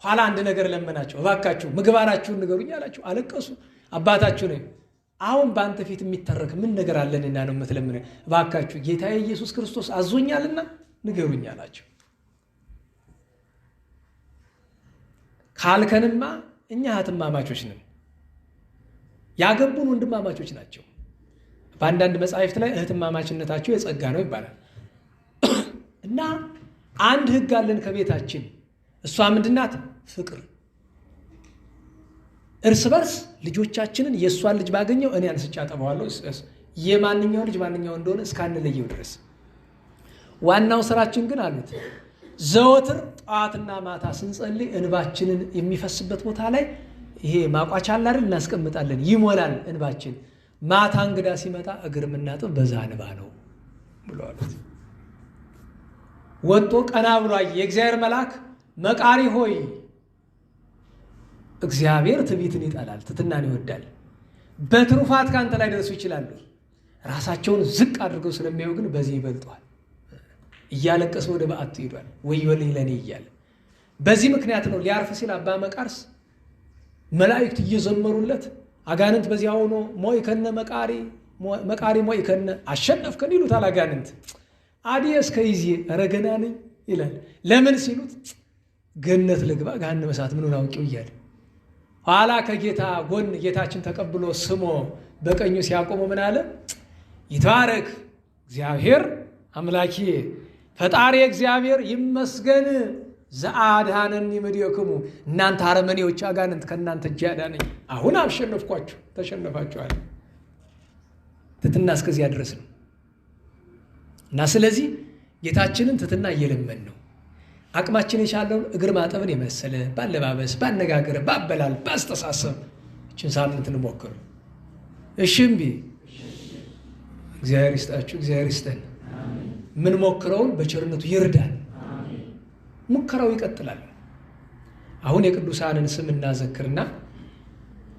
ኋላ አንድ ነገር ለመናቸው፣ እባካችሁ ምግባራችሁን ንገሩኝ አላቸው። አለቀሱ። አባታችሁ ነኝ፣ አሁን በአንተ ፊት የሚተረክ ምን ነገር አለንና ነው የምትለምነኝ? እባካችሁ ጌታዬ ኢየሱስ ክርስቶስ አዞኛልና ንገሩኝ አላቸው። ካልከንማ እኛ እህትማማቾች ነን፣ ያገቡን ወንድማማቾች ናቸው። በአንዳንድ መጻሕፍት ላይ እህትማማችነታቸው የጸጋ ነው ይባላል። እና አንድ ሕግ አለን ከቤታችን። እሷ ምንድናት? ፍቅር። እርስ በርስ ልጆቻችንን የእሷን ልጅ ባገኘው እኔ አንስቼ አጠባዋለሁ፣ የማንኛው ልጅ ማንኛው እንደሆነ እስካንለየው ድረስ። ዋናው ስራችን ግን አሉት ዘወትር ጠዋትና ማታ ስንጸልይ እንባችንን የሚፈስበት ቦታ ላይ ይሄ ማቋቻ አለ አይደል? እናስቀምጣለን፣ ይሞላል እንባችን። ማታ እንግዳ ሲመጣ እግር የምናጥብ በዛ እንባ ነው ብሎ አሉት። ወጥቶ ቀና ብሎ አየ። የእግዚአብሔር መልአክ መቃሪ ሆይ፣ እግዚአብሔር ትዕቢትን ይጠላል፣ ትሕትናን ይወዳል። በትሩፋት ከአንተ ላይ ደርሱ ይችላሉ፣ ራሳቸውን ዝቅ አድርገው ስለሚያዩ ግን በዚህ ይበልጠዋል። እያለቀሰ ወደ በዓቱ ሄዷል። ወዮልኝ ለእኔ እያለ በዚህ ምክንያት ነው ሊያርፍ ሲል አባ መቃርስ መላእክት እየዘመሩለት አጋንንት በዚያ ሆኖ ሞይከነ መቃሪ ሞይከነ አሸነፍከን ይሉታል። አጋንንት አዲየስ ከይዜ ረገና ነኝ ይላል። ለምን ሲሉት ገነት ልግባ ገሃነመ እሳት ምኑን አውቄው እያለ ኋላ ከጌታ ጎን ጌታችን ተቀብሎ ስሞ በቀኙ ሲያቆመው ምን አለ? ይትባረክ እግዚአብሔር አምላኬ ፈጣሪ እግዚአብሔር ይመስገን ዘአድኀነኒ እምኔክሙ፣ እናንተ አረመኔዎች አጋንንት ከእናንተ እጅ ያዳነኝ። አሁን አሸነፍኳችሁ፣ ተሸነፋችኋል። ትሕትና እስከዚያ ድረስ ነው። እና ስለዚህ ጌታችንን ትሕትና እየለመን ነው። አቅማችን የቻለውን እግር ማጠብን የመሰለ ባለባበስ፣ ባነጋገር፣ ባበላል፣ ባስተሳሰብ እችን ሳምንት እንሞክር። እሺ እምቢ እግዚአብሔር ይስጣችሁ፣ እግዚአብሔር ይስጠን። ምን ሞክረውን በቸርነቱ ይርዳል። ሙከራው ይቀጥላል። አሁን የቅዱሳንን ስም እናዘክርና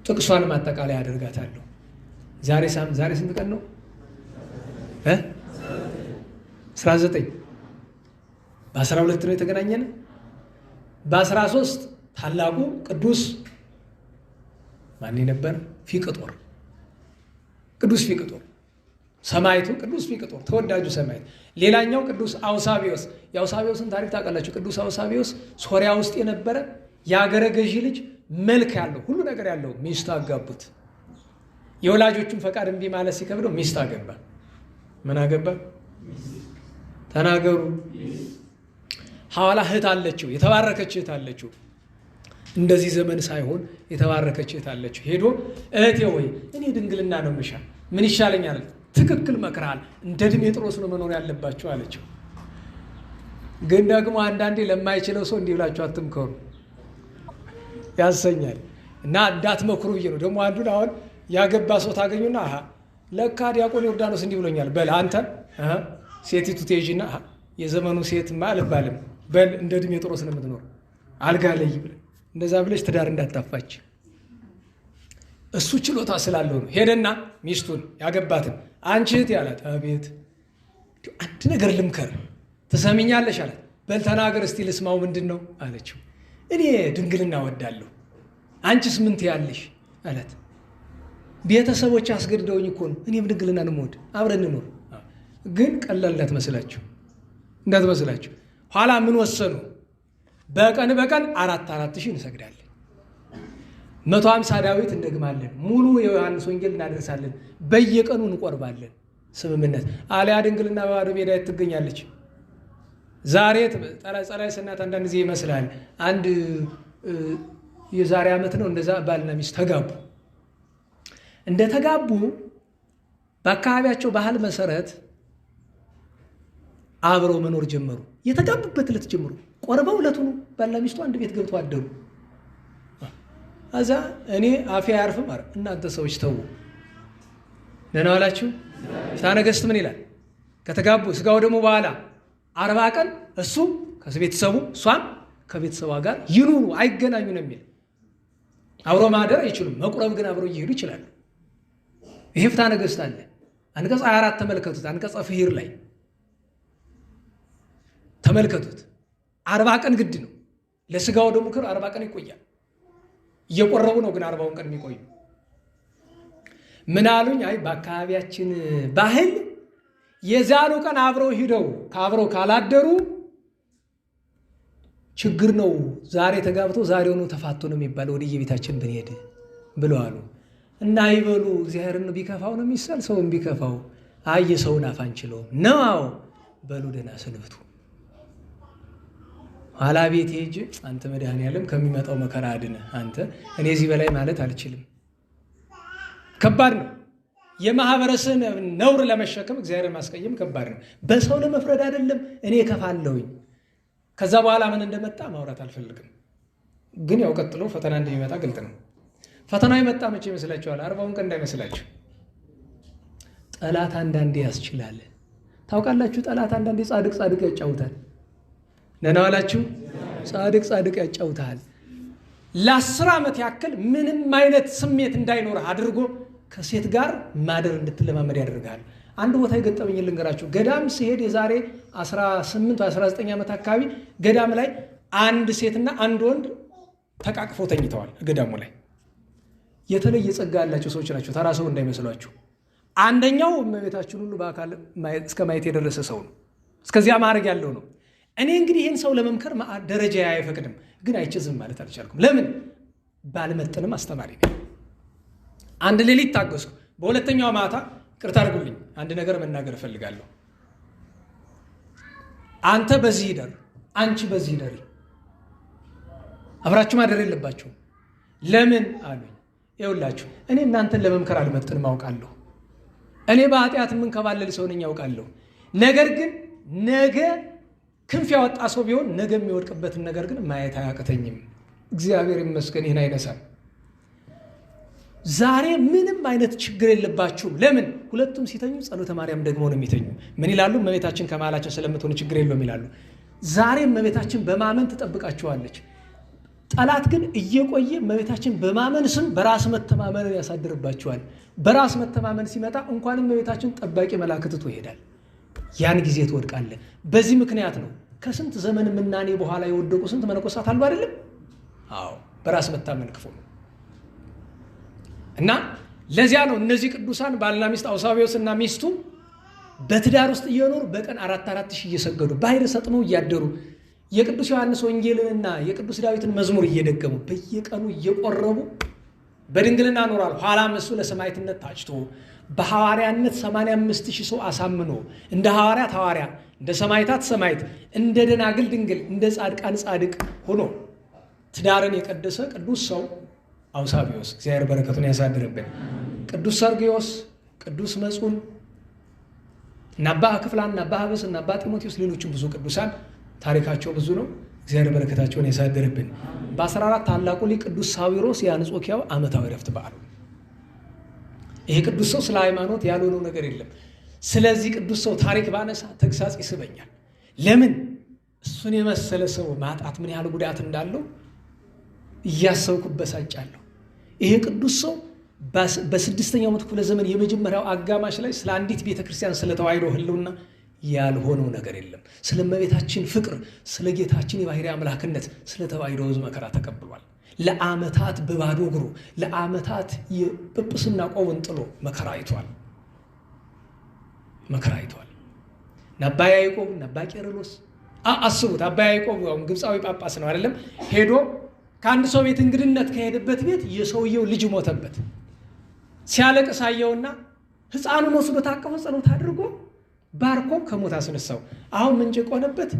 ጥቅሷን ማጠቃለያ አደርጋታለሁ። ዛሬ ስንት ቀን ነው? 19 በ12 ነው የተገናኘን። በ13 ታላቁ ቅዱስ ማን ነበር? ፊቅጦር። ቅዱስ ፊቅጦር ሰማይቱ ቅዱስ ፊቅጦር ተወዳጁ ሰማይት። ሌላኛው ቅዱስ አውሳቢዮስ። የአውሳቢዮስን ታሪክ ታውቃላችሁ። ቅዱስ አውሳቢዮስ ሶሪያ ውስጥ የነበረ የአገረ ገዢ ልጅ፣ መልክ ያለው ሁሉ ነገር ያለው፣ ሚስት አጋቡት። የወላጆቹን ፈቃድ እምቢ ማለት ሲከብደው ሚስት አገባ። ምን አገባ? ተናገሩ። ሐዋላ እህት አለችው፣ የተባረከች እህት አለችው። እንደዚህ ዘመን ሳይሆን የተባረከች እህት አለችው። ሄዶ እህቴ ወይ እኔ ድንግልና ነው ምሻ፣ ምን ይሻለኛል? ትክክል መክረሃል፣ እንደ ድሜጥሮስ ነው መኖር ያለባቸው አለችው። ግን ደግሞ አንዳንዴ ለማይችለው ሰው እንዲህ ብላችሁ አትምከሩ ያሰኛል። እና እንዳትመክሩ ብዬ ነው። ደግሞ አንዱን አሁን ያገባ ሰው ታገኙና ለካ ዲያቆን ዮርዳኖስ እንዲህ ብሎኛል በል አንተ ሴቲቱ ትሄጂና የዘመኑ ሴትማ አልባልም በል እንደ ድሜጥሮስ ነው የምትኖር አልጋ ላይ ብለ እንደዛ ብለሽ ትዳር እንዳታፋች። እሱ ችሎታ ስላለው ነው። ሄደና ሚስቱን ያገባትን አንቺ እህት ያላት፣ አቤት አንድ ነገር ልምከር ትሰሚኛለሽ አላት። በል ተናገር እስቲ ልስማው፣ ምንድን ነው አለችው። እኔ ድንግልና እወዳለሁ፣ አንቺስ ምን ትያለሽ አላት። ቤተሰቦች አስገድደውኝ እኮ ነው፣ እኔም ድንግልና ነው የምወድ፣ አብረን እንኖር። ግን ቀላል እንዳትመስላችሁ። ኋላ ምን ወሰኑ? በቀን 4,000 እንሰግዳለን፣ 150 ዳዊት እንደግማለን፣ ሙሉ የዮሐንስ ወንጌል እናደርሳለን፣ በየቀኑ እንቆርባለን። ስምምነት። አሊያ ድንግልና በባዶ ሜዳ ትገኛለች። ዛሬ ጸላይ ስናት አንዳንድ ጊዜ ይመስላል። አንድ የዛሬ ዓመት ነው እንደዛ ባልና ሚስት ተጋቡ። እንደተጋቡ በአካባቢያቸው ባህል መሰረት አብረው መኖር ጀመሩ። የተጋቡበት ዕለት ጀምሮ ቆርበው ዕለቱን ባልና ሚስቱ አንድ ቤት ገብተው አደሩ። እዛ እኔ አፌ አያርፍም፣ እናንተ ሰዎች ተው፣ ደህና ዋላችሁ። ፍትሐ ነገሥት ምን ይላል? ከተጋቡ ስጋው ደግሞ በኋላ 40 ቀን እሱ ከቤተሰቡ እሷም ከቤተሰቧ ጋር ይኑሩ፣ አይገናኙ ነው የሚል። አብሮ ማደር አይችሉም፣ መቁረብ ግን አብሮ እየሄዱ ይችላሉ። ይሄ ፍትሐ ነገሥት አለ። አንቀጽ 24 ተመልከቱት። አንቀጸ ፍሂር ላይ ተመልከቱት። 40 ቀን ግድ ነው። ለስጋው ደግሞ 40 ቀን ይቆያል። እየቆረቡ ነው ግን 40ውን ቀን የሚቆዩ። ምን አሉኝ? አይ በአካባቢያችን ባህል የዛኑ ቀን አብረው ሂደው አብረው ካላደሩ ችግር ነው። ዛሬ ተጋብተው ዛሬውኑ ተፋቶ ነው የሚባለው ወደ የቤታችን ብንሄድ ብለው አሉ። እና ይበሉ እግዚአብሔርን ቢከፋው ነው የሚሳል፣ ሰውን ቢከፋው አይ የሰውን አፍ አንችለውም ነው። አዎ በሉ ደህና ሰንብቱ። ኋላ ቤት ሄጄ አንተ መድኃኔዓለም ከሚመጣው መከራ አድነ አንተ፣ እኔ እዚህ በላይ ማለት አልችልም። ከባድ ነው። የማህበረሰብን ነውር ለመሸከም እግዚአብሔርን ማስቀየም ከባድ ነው። በሰው ለመፍረድ አይደለም እኔ ከፋለሁኝ። ከዛ በኋላ ምን እንደመጣ ማውራት አልፈልግም። ግን ያው ቀጥሎ ፈተና እንደሚመጣ ግልጥ ነው። ፈተናው የመጣ መቼ ይመስላችኋል? 40ውን ቀን እንዳይመስላችሁ። ጠላት አንዳንዴ ያስችላል። ታውቃላችሁ፣ ጠላት አንዳንዴ ጻድቅ ጻድቅ ያጫውታል። ደህና ዋላችሁ። ጻድቅ ያጫውታል። ለ10 ዓመት ያክል ምንም አይነት ስሜት እንዳይኖርህ አድርጎ ከሴት ጋር ማደር እንድትለማመድ ያደርጋል። አንድ ቦታ የገጠመኝ ልንገራችሁ። ገዳም ሲሄድ የዛሬ 18 19 ዓመት አካባቢ ገዳም ላይ አንድ ሴትና አንድ ወንድ ተቃቅፈው ተኝተዋል። ገዳሙ ላይ የተለየ ጸጋ ያላቸው ሰዎች ናቸው። ተራ ሰው እንዳይመስሏችሁ። አንደኛው እመቤታችን ሁሉ በአካል እስከ ማየት የደረሰ ሰው ነው። እስከዚያ ማድረግ ያለው ነው። እኔ እንግዲህ ይህን ሰው ለመምከር ደረጃ አይፈቅድም፣ ግን አይቼ ዝም ማለት አልቻልኩም። ለምን? ባልመጥንም አስተማሪ ነኝ። አንድ ሌሊት ታገስኩ። በሁለተኛው ማታ ቅርታ አድርጉልኝ፣ አንድ ነገር መናገር እፈልጋለሁ። አንተ በዚህ ይደር፣ አንቺ በዚህ ይደሪ፣ አብራችሁ ማደር የለባችሁም። ለምን አሉኝ። ይኸውላችሁ እኔ እናንተን ለመምከር አልመጥንም አውቃለሁ። እኔ በኃጢአት የምንከባለል ሰው ነኝ ያውቃለሁ። ነገር ግን ነገ ክንፍ ያወጣ ሰው ቢሆን ነገ የሚወድቅበትን ነገር ግን ማየት አያቅተኝም። እግዚአብሔር ይመስገን ይህን አይነሳም። ዛሬ ምንም አይነት ችግር የለባችሁም። ለምን? ሁለቱም ሲተኙ ጸሎተ ማርያም ደግሞ ነው የሚተኙ። ምን ይላሉ? እመቤታችን ከመሃላችን ስለምትሆን ችግር የለውም ይላሉ። ዛሬ እመቤታችን በማመን ትጠብቃችኋለች። ጠላት ግን እየቆየ እመቤታችን በማመን ስም በራስ መተማመንን ያሳድርባችኋል። በራስ መተማመን ሲመጣ እንኳንም እመቤታችን ጠባቂ መልአክ ትቶ ይሄዳል። ያን ጊዜ ትወድቃለህ። በዚህ ምክንያት ነው ከስንት ዘመን ምናኔ በኋላ የወደቁ ስንት መነኮሳት አሉ አይደለም? አዎ፣ በራስ መታመን ክፉ ነው። እና ለዚያ ነው እነዚህ ቅዱሳን ባልና ሚስት አውሳቢዎስና ሚስቱ በትዳር ውስጥ እየኖሩ በቀን 4 ሺህ እየሰገዱ ባህር ሰጥመው እያደሩ የቅዱስ ዮሐንስ ወንጌልንና የቅዱስ ዳዊትን መዝሙር እየደገሙ በየቀኑ እየቆረቡ በድንግልና ኖሯል። ኋላም እሱ ለሰማዕትነት ታጭቶ በሐዋርያነት 85,000 ሰው አሳምኖ እንደ ሐዋርያት ሐዋርያ፣ እንደ ሰማዕታት ሰማዕት፣ እንደ ደናግል ድንግል፣ እንደ ጻድቃን ጻድቅ ሆኖ ትዳርን የቀደሰ ቅዱስ ሰው አውሳቢዎስ፣ እግዚአብሔር በረከቱን ያሳድርብን። ቅዱስ ሰርግዮስ፣ ቅዱስ መጹን እና አባ ክፍላን እና አባ ሀበስ እና አባ ጢሞቴዎስ፣ ሌሎችም ብዙ ቅዱሳን ታሪካቸው ብዙ ነው። እግዚአብሔር በረከታቸውን ያሳድርብን። በ14 ታላቁ ሊቅ ቅዱስ ሳዊሮስ የአንጾኪያው ዓመታዊ ዕረፍት በዓሉ። ይሄ ቅዱስ ሰው ስለ ሃይማኖት ያልሆነው ነገር የለም። ስለዚህ ቅዱስ ሰው ታሪክ ባነሳ ተግሳጽ ይስበኛል። ለምን? እሱን የመሰለ ሰው ማጣት ምን ያህል ጉዳት እንዳለው እያሰብኩ በሳጫለሁ። ይሄ ቅዱስ ሰው በ6ኛው መቶ ክፍለ ዘመን የመጀመሪያው አጋማሽ ላይ ስለ አንዲት ቤተክርስቲያን ስለ ተዋሕዶ ሕልውና ያልሆነው ነገር የለም። ስለ እመቤታችን ፍቅር፣ ስለ ጌታችን የባሕርይ አምላክነት፣ ስለ ተዋሕዶ ሕዝብ መከራ ተቀብሏል። ለዓመታት በባዶ እግሩ ለዓመታት የጵጵስና ቆቡን ጥሎ መከራ አይቷል። አባ ያዕቆብ እና አባ ቄርሎስ አስቡት። አባ ያዕቆብ ግብፃዊ ጳጳስ ነው አይደለም? ሄዶ ከአንድ ሰው ቤት እንግድነት ከሄደበት ቤት የሰውየው ልጅ ሞተበት። ሲያለቅስ አየውና ሕፃኑን ወስዶ ታቀፈ፣ ጸሎት አድርጎ ባርኮ ከሞት አስነሳው። አሁን ምንጭቅ ሆነበት።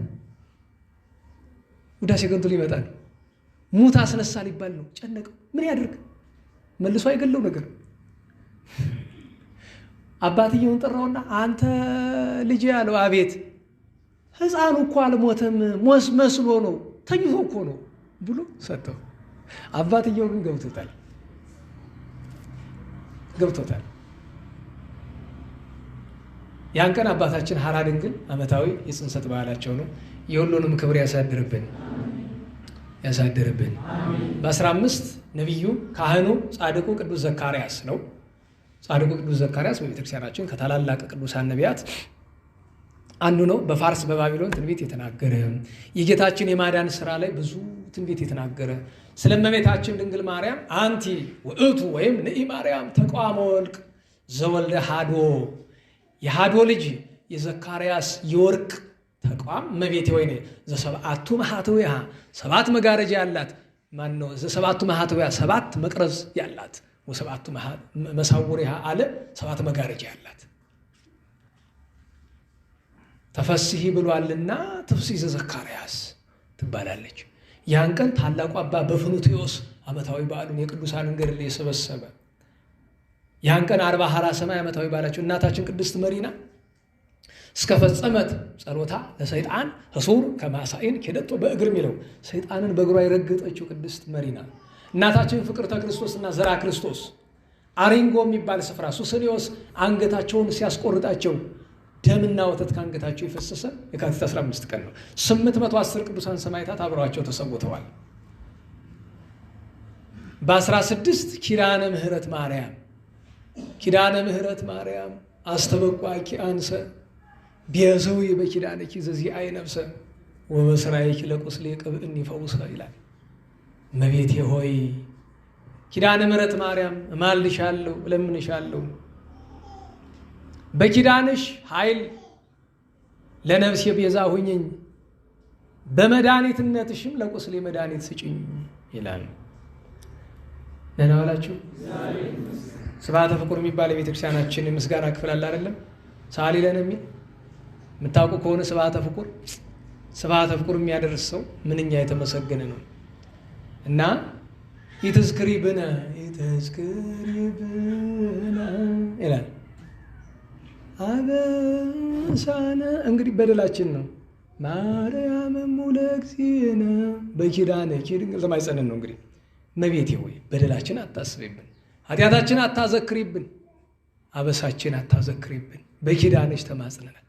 ውዳሴ ከንቱ ሊመጣ ነው። ሙት አስነሳ ሊባል ነው። ጨነቀው። ምን ያድርግ? መልሶ አይገለው ነገር። አባትየውን ጠራውና አንተ ልጅ ያለው፣ አቤት። ሕፃኑ እኮ አልሞተም፣ መስሎ ነው፣ ተኝቶ እኮ ነው ብሎ ሰጠው። አባትየው ግን ገብቶታል። ያን ቀን አባታችን ሐራ ድንግል ዓመታዊ የጽንሰት በዓላቸው ነው። የሁሉንም ክብር ያሳድርብን ያሳድርብን። በ15 ነቢዩ ካህኑ ጻድቁ ቅዱስ ዘካርያስ ነው። ጻድቁ ቅዱስ ዘካርያስ በቤተክርስቲያናችን ከታላላቅ ቅዱሳን ነቢያት አንዱ ነው። በፋርስ በባቢሎን ትንቢት የተናገረ የጌታችን የማዳን ስራ ላይ ብዙ ትንቢት የተናገረ ስለ እመቤታችን ድንግል ማርያም አንቲ ውእቱ ወይም ንኢ ማርያም ተቋመ ወልቅ ዘወልደ ሃዶ የሃዶ ልጅ የዘካርያስ የወርቅ ተቋም እመቤቴ ወይኔ ዘሰብአቱ መኃተዊሃ 7 መጋረጃ ያላት ማን ነው? ዘሰብአቱ መኃተዊሃ 7 መቅረዝ ያላት ወሰብአቱ መሳውሪሃ አለ 7 መጋረጃ ያላት ተፈስሒ ብሏልና ትፍሥሒ ዘዘካርያስ ትባላለች። ያን ቀን ታላቁ አባ በፍኑትዮስ ዓመታዊ በዓሉን የቅዱሳንን ገድል የሰበሰበ ያን ቀን 40 ሐራ ሰማይ ዓመታዊ በዓላቸው እናታችን ቅድስት መሪና እስከ ፈጸመት ጸሎታ ለሰይጣን ህሱር ከማሳይን ኬደጦ በእግር የሚለው ሰይጣንን በእግሯ የረገጠችው ቅድስት መሪና እናታችን ፍቅርተ ክርስቶስና ዘራ ክርስቶስ አሪንጎ የሚባል ስፍራ ሱስንዮስ አንገታቸውን ሲያስቆርጣቸው ደምና ወተት ከአንገታቸው የፈሰሰ የካቲት 15 ቀን ነው። 810 ቅዱሳን ሰማዕታት አብረዋቸው ተሰውተዋል። በ16 ኪዳነ ምህረት ማርያም አስተበቋኪ አንሰ ቢያዘው በኪዳነኪ ዘዚአይ ነፍሰ ወበስራይኪ ለቁስሌ ቅብእኒ ፈውሰ ይላል። እመቤቴ ሆይ ኪዳነ ምህረት ማርያም እማልድሻለሁ እለምንሻለሁ፣ በኪዳንሽ ኃይል ለነፍሴ ቤዛ ሁኝኝ፣ በመድኃኒትነትሽም ለቁስሌ መድኃኒት ስጭኝ ይላል። ደህና ዋላችሁ። ስብሐተ ፍቁር የሚባል የቤተክርስቲያናችን የምስጋና ክፍል አለ አይደለም? ሰዓሊ ለነ የሚል የምታውቁ ከሆነ ስብሐተ ፍቁር የሚያደርስ ሰው ምንኛ የተመሰገነ ነው። እና ይትዝክሪ ብነ ይላል። አበሳነ እንግዲህ በደላችን ነው። ማርያም እሙለ እግዚእነ በኪዳነኪ ድንግል ዘማይጸንን ነው። እንግዲህ እመቤቴ ሆይ በደላችን አታስቢብን፣ ኃጢአታችን አታዘክሪብን፣ አበሳችን አታዘክሪብን፣ በኪዳንሽ ተማጽነናል።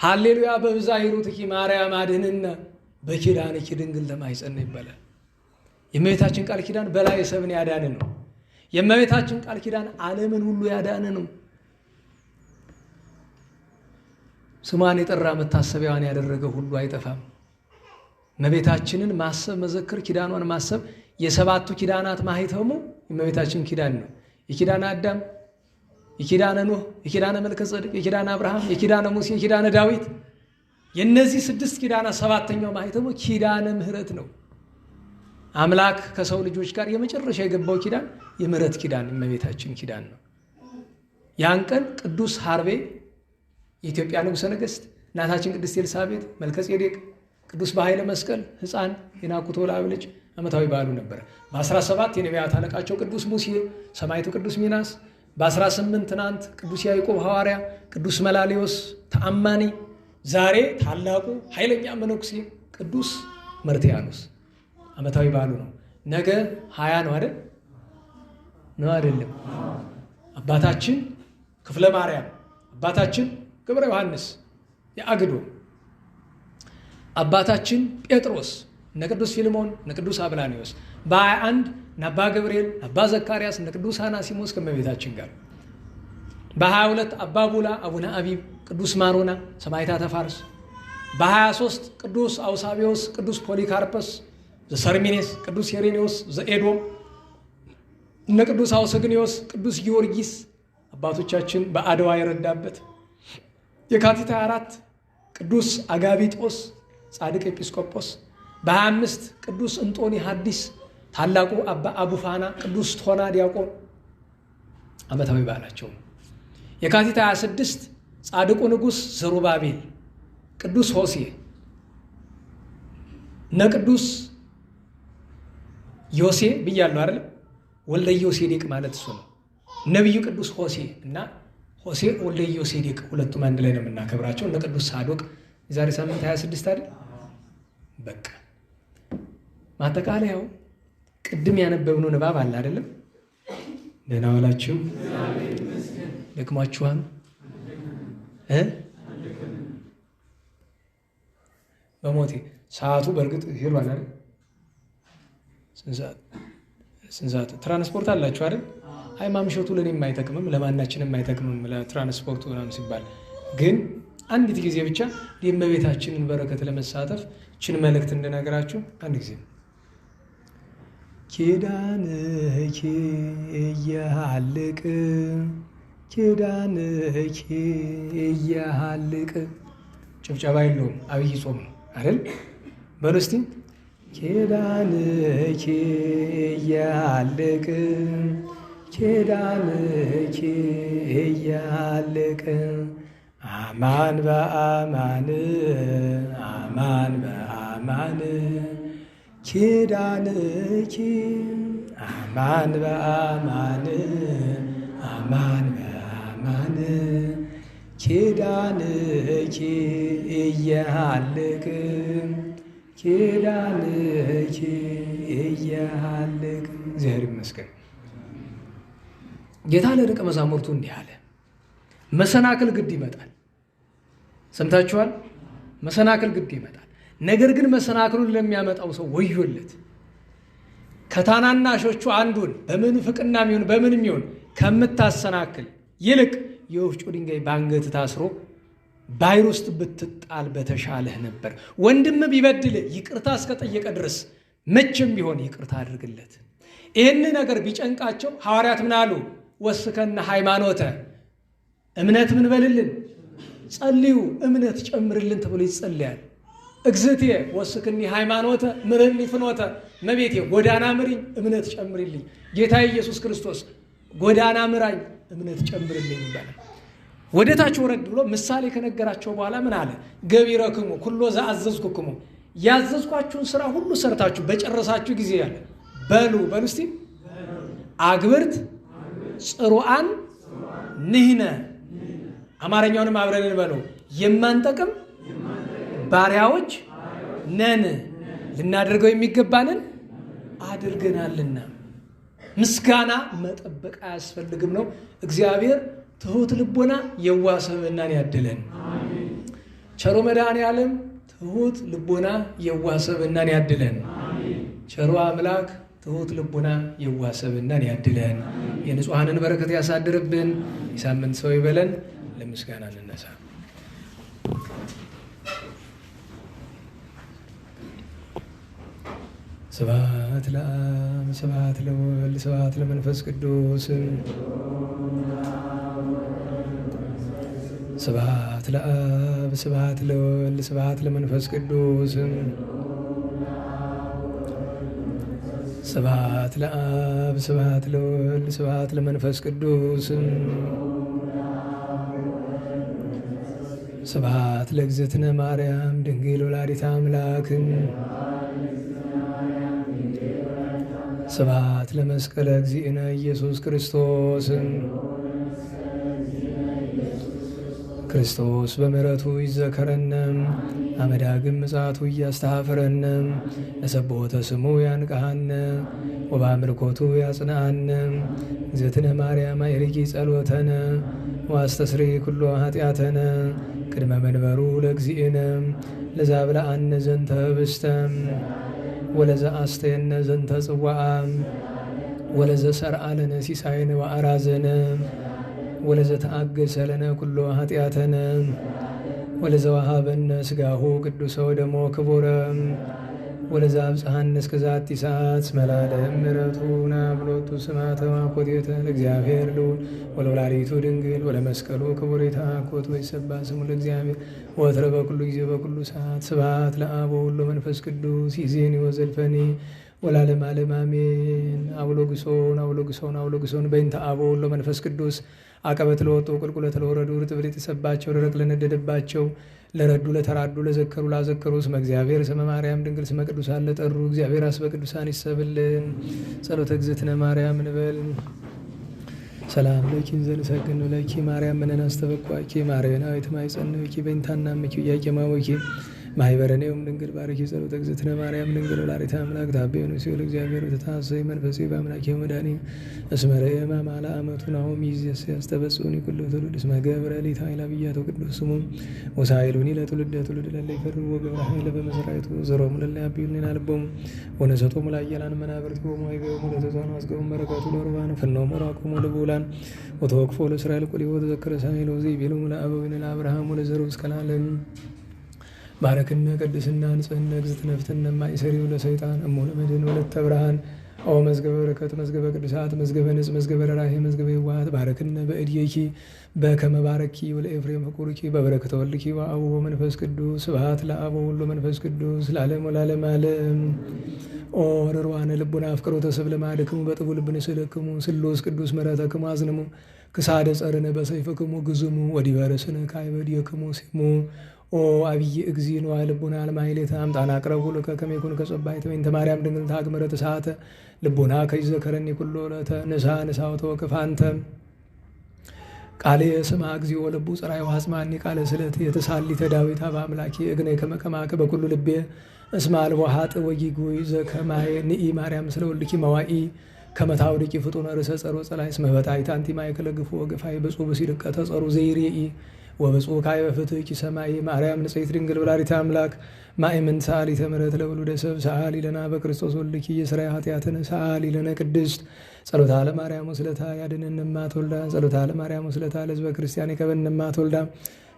ሃሌሉያ በብዛ ሂሩትኪ ማርያም አድኅንነ በኪዳንኪ ድንግል ዘማይጸን ይባላል። የእመቤታችን ቃል ኪዳን በላይ ሰብን ያዳነ ነው። የእመቤታችን ቃል ኪዳን ዓለምን ሁሉ ያዳነ ነው። ስሟን የጠራ መታሰቢያዋን ያደረገ ሁሉ አይጠፋም። እመቤታችንን ማሰብ መዘክር፣ ኪዳኗን ማሰብ የ7ቱ ኪዳናት ማኅተሙ የእመቤታችን ኪዳን ነው። የኪዳነ አዳም፣ የኪዳነ ኖህ፣ የኪዳነ መልከጼዴቅ፣ የኪዳነ አብርሃም፣ የኪዳነ ሙሴ፣ የኪዳነ ዳዊት የእነዚህ 6 ኪዳናት 7ኛው ማኅተሙ ኪዳነ ምህረት ነው። አምላክ ከሰው ልጆች ጋር የመጨረሻ የገባው ኪዳን የምህረት ኪዳን የእመቤታችን ኪዳን ነው። ያን ቀን ቅዱስ ሐርቤ የኢትዮጵያ ንጉሠ ነገሥት፣ እናታችን ቅድስት ኤልሳቤጥ፣ መልከጼዴቅ፣ ቅዱስ በኃይለ መስቀል ሕፃን የናኩቶ ለአብ ልጅ ዓመታዊ በዓሉ ነበረ። በ17 የነቢያት አለቃቸው ቅዱስ ሙሴ፣ ሰማዕቱ ቅዱስ ሚናስ፣ በ18 ትናንት ቅዱስ ያዕቆብ ሐዋርያ፣ ቅዱስ መላሊዮስ ተአማኒ፣ ዛሬ ታላቁ ኃይለኛ መነኩሴ ቅዱስ መርትያኖስ ዓመታዊ በዓሉ ነው። ነገ 20 ነው አይደል? ነው አይደለም? አባታችን ክፍለ ማርያም፣ አባታችን ገብረ ዮሐንስ የአግዶ፣ አባታችን ጴጥሮስ፣ እነ ቅዱስ ፊልሞን፣ እነ ቅዱስ አብላኒዎስ፣ በ21 እነ አባ ገብርኤል፣ አባ ዘካርያስ፣ እነ ቅዱስ አናሲሞስ ከእመቤታችን ጋር፣ በ22 አባ ቡላ፣ አቡነ አቢብ፣ ቅዱስ ማሮና ሰማዕታተ ፋርስ፣ በ23 ቅዱስ አውሳቢዎስ፣ ቅዱስ ፖሊካርፐስ ዘሰርሚኔስ፣ ቅዱስ ሄሬኔዎስ ዘኤዶም፣ እነ ቅዱስ አውሰግኒዎስ፣ ቅዱስ ጊዮርጊስ አባቶቻችን በአድዋ የረዳበት፣ የካቲት 24 ቅዱስ አጋቢጦስ ጻድቅ ኤጲስቆጶስ፣ በ25 ቅዱስ እንጦኒ ሐዲስ፣ ታላቁ አባ አቡፋና፣ ቅዱስ ቶና ዲያቆን ዓመታዊ በዓላቸው። የካቲት 26 ጻድቁ ንጉሥ ዘሩባቤል፣ ቅዱስ ሆሴ፣ እነ ቅዱስ ዮሴ ብያለሁ አይደል? ወልደ ዮሴዴቅ ማለት እሱ ነው። ነቢዩ ቅዱስ ሆሴ እና ሆሴ ወልደ ዮሴዴቅ ሁለቱም አንድ ላይ ነው የምናከብራቸው። እነ ቅዱስ ሳዶቅ የዛሬ ሳምንት 26 አይደል? በቃ ማጠቃለያው ቅድም ያነበብነው ንባብ አለ አይደለም? ደህና ዋላችሁ። ደክሟችኋል? በሞቴ ሰዓቱ በእርግጥ ሄዷል አይደል? ስንት ሰዓት? ትራንስፖርት አላችሁ አይደል? አይ ማምሸቱ ለእኔም አይጠቅምም ለማናችንም አይጠቅምም ለትራንስፖርቱ ምናምን ሲባል ግን አንዲት ጊዜ ብቻ የእመቤታችንን በረከት ለመሳተፍ ችን መልእክት እንድነግራችሁ አንድ ጊዜ ኪዳንኪ እየሃልቅ ኪዳንኪ እየሃልቅ ጭብጨባ የለውም። አብይ ጾም ነው አይደል? በሉ እስቲ ኪዳንኪ እየሃልቅ ኪዳንኪ እየሃልቅ አማን በአማን አማን በአማን ኪዳንኪ አማን በአማን አማን በአማን ኪዳንኪ እየሃልቅ ኪዳንኪ እየሃልቅ። እግዚአብሔር ይመስገን። ጌታ ለደቀ መዛሙርቱ እንዲህ አለ። መሰናክል ግድ ይመጣል። ሰምታችኋል? መሰናክል ግድ ይመጣል። ነገር ግን መሰናክሉን ለሚያመጣው ሰው ወዮለት። ከታናናሾቹ አንዱን በምንፍቅናም ይሁን በምንም ይሁን ከምታሰናክል ይልቅ የወፍጮ ድንጋይ በአንገት ታስሮ ባሕር ውስጥ ብትጣል በተሻለህ ነበር። ወንድም ቢበድል ይቅርታ እስከጠየቀ ድረስ መቼም ቢሆን ይቅርታ አድርግለት። ይህን ነገር ቢጨንቃቸው ሐዋርያት ምን አሉ? ወስከነ ሃይማኖተ እምነት ምን በልልን ጸልዩ እምነት ጨምርልን ተብሎ ይጸልያል። እግዝእቴ ወስክኒ ሃይማኖተ ምርህኒ ፍኖተ መቤቴ ጎዳና ምሪኝ እምነት ጨምርልኝ። ጌታ ኢየሱስ ክርስቶስ ጎዳና ምራኝ እምነት ጨምርልኝ ይባላል። ወደ ታች ወረድ ብሎ ምሳሌ ከነገራቸው በኋላ ምን አለ? ገቢረክሙ ኩሎ ዘአዘዝኩክሙ ያዘዝኳችሁን ስራ ሁሉ ሰርታችሁ በጨረሳችሁ ጊዜ ያለ በሉ እስቲ አግብርት ጽሩአን ንሕነ አማርኛውንም አብረን እንበለው የማንጠቅም ባሪያዎች ነን፣ ልናደርገው የሚገባንን አድርገናልና። ምስጋና መጠበቅ አያስፈልግም ነው። እግዚአብሔር ትሁት ልቦና የዋህ ሰብዕናን ያድለን። ቸሩ መድኃኔዓለም ትሁት ልቦና የዋህ ሰብዕናን ያድለን። ቸሩ አምላክ ትሁት ልቦና የዋህ ሰብዕናን ያድለን። የንጹሐንን በረከት ያሳድርብን። የሳምንት ሰው ይበለን። ለምስጋና እንነሳ። ስብሐት ለአብ ስብሐት ለወልድ ስብሐት ለመንፈስ ቅዱስ ስብሐት ለአብ ስብሐት ለወልድ ስብሐት ለመንፈስ ቅዱስ ስብሐት ለአብ ስብሐት ለወልድ ስብሐት ለመንፈስ ቅዱስ ስብሐት ለእግዝእትነ ማርያም ድንግል ወላዲተ አምላክ ስብሐት ለመስቀለ እግዚእነ ኢየሱስ ክርስቶስ ክርስቶስ በምሕረቱ ይዘከረነ አመዳግም ምጽአቱ እያስተሐፈረነ ለሰብሖተ ስሙ ያንቅሐነ ወበአምልኮቱ ያጽንዓነ እግዝእትነ ማርያም አይርጊ ጸሎተነ ወአስተስሪ ኩሎ ኃጢአተነ ቅድመ መንበሩ ለእግዚእነ ለዛብልዐነ ዘንተ ኅብስተ ወለዘ አስተየነ ዘንተ ጽዋዓ ወለዘ ሰርዐ ለነ ሲሳየነ ወአራዘነ ወለዘ ተአገሰ ለነ ኩሎ ኃጢአተነ ወለዘ ወሀበነ ሥጋሁ ቅዱሰ ወደሞ ክቡረ ወለዘ አብጽሐነ እስከ ዛቲ ሰዓት እስመ ለዓለም ምሕረቱ ናብሎቱ ስማተ ማኮቴተ ለእግዚአብሔር ልዑል ወለወላዲቱ ድንግል ወለመስቀሉ ክቡር ይትሐኮት ወይትሰብሐ ስሙ ለእግዚአብሔር ወትረ በኩሉ ጊዜ በኩሉ ሰዓት ስብሐት ለአብ ወወልድ ወመንፈስ ቅዱስ ይእዜኒ ወዘልፈኒ ወለዓለመ ዓለም አሜን። አውሎግሶን አውሎግሶን አውሎግሶን በእንተ አብ ወወልድ ወመንፈስ ቅዱስ አቀበት ለወጡ ቁልቁለት ለወረዱ ርጥብ የተሰባቸው ደረቅ ለነደደባቸው ለረዱ ለተራዱ ለዘከሩ ላዘከሩ ስመ እግዚአብሔር ስመ ማርያም ድንግል ስመ ቅዱሳን ለጠሩ እግዚአብሔር አስበ ቅዱሳን ይሰብልን። ጸሎተ እግዝእትነ ማርያም እንበል። ሰላም ለኪ ዘንሰግድ ለኪ ማርያም ምነን አስተበቋኪ ማርያናዊት ማይጸንኪ በእንታናምኪ ያቄማወኪ ማኅበረኔውም ድንግል ባርኪ ጸሎተ እግዝእትነ ማርያም ድንግል ወላዲተ አምላክ ታቤኑ ሲኦል እግዚአብሔር ተታሰይ መንፈሴ በአምላኬ መድኃኒ እስመ ርእየ ማማላ አመቱ ናሆም ይእዜሰ ያስተበጽኡኒ ኩሉ ትውልድ እስመ ገብረ ሊተ ኃይለ አብያተ ቅዱስ ስሙ ወሳይሉኒ ለትውልደ ትውልድ ለለ ይፈርዱ ወገብረ ኃይለ በመሰራየቱ ዘሮሙ ለለ ያብዩልኒና ልቦሙ ወነሰቶሙ ለኃያላን መናብርቲሆሙ ወይቤሙ ለተዛኑ አስገቡም በረከቱ ለርባን ፍኖሙ ራቆሙ ለብዑላን ወተወክፎ ለእስራኤል ቁልኤ ወተዘከረ ሳይሎ ዘይቤሎሙ ለአበዊነ ለአብርሃም ወለዘሩ እስከ ለዓለም ባረክነ ቅድስና ንጽህነ እግዝእትነ ፍትነ ማእሰሪው ለሰይጣን እሙነ መድኅን ወለተ ብርሃን ኦ መዝገበ በረከት መዝገበ ቅዱሳት መዝገበ ንጽ መዝገበ ርኅራኄ መዝገበ የዋሃት ባረክነ በእድየኪ በከመ ባረኪ ወለኤፍሬም ፍቁርኪ በበረከተ ወልድኪ ወአቡሁ መንፈስ ቅዱስ ስብሐት ለአብ ወወልድ ወመንፈስ ቅዱስ ለዓለሙ ለዓለመ ዓለም። ኦ ርሩዓነ ልቡና አፍቅሮተ ሰብእ ለማዕድክሙ በጥቡ ልብነ ስእለክሙ ስሉስ ቅዱስ ምሕረተክሙ አዝንሙ ክሳደ ጸርነ በሰይፍክሙ ግዝሙ ወዲበ ርእስነ ካዕበ እዴክሙ ሲሙ ኦ አብይ እግዚእ ንዋየ ልቡና ለማሕሌተ አምጣነ አቅረብሁ ለከ ከመ ይኩን ከጸባይተ በእንተ ማርያም ድንግል ታግመረ ተሳተ ልቡና ከይዘከረኒ ኩሎ ዕለተ ንሳ ወተወክፍ አንተ ቃሌ ስማ እግዚኦ ወልቡ ጸራይ ወአጽማኒ ቃለ ስለት የተሳሊተ ዳዊት በአምላኬ እግነ ከመከማከ በኩሉ ልቤ እስመ አልቦ ኃጥእ ወጊጉይ ዘከማየ ንኢ ማርያም ስለ ወልድኪ መዋኢ ከመታውድቂ ፍጡነ ርእሰ ጸሮ ጸላይ እስመ በጣይት አንቲ ማእከለ ግፉ ወገፋይ ብፁዕ ብእሲድቀ ተጸሩ ዘይሬኢ ወብፁዕ ካዕበ ፍትሕኪ ሰማይ ማርያም ንጽሕት ድንግል ወላዲተ አምላክ ማእምንት ሰአሊተ ምሕረት ለውሉደ ሰብእ ሰአሊ ለነ በክርስቶስ ወልድኪ የሥራይ ኃጢአትነ ሰአሊ ለነ ቅድስት ጸሎታ ለማርያም ወስለታ ያድኅነነ እማትወልዳ ጸሎታ ለማርያም ወስለታ ለሕዝበ ክርስቲያን ይከበነ እማትወልዳ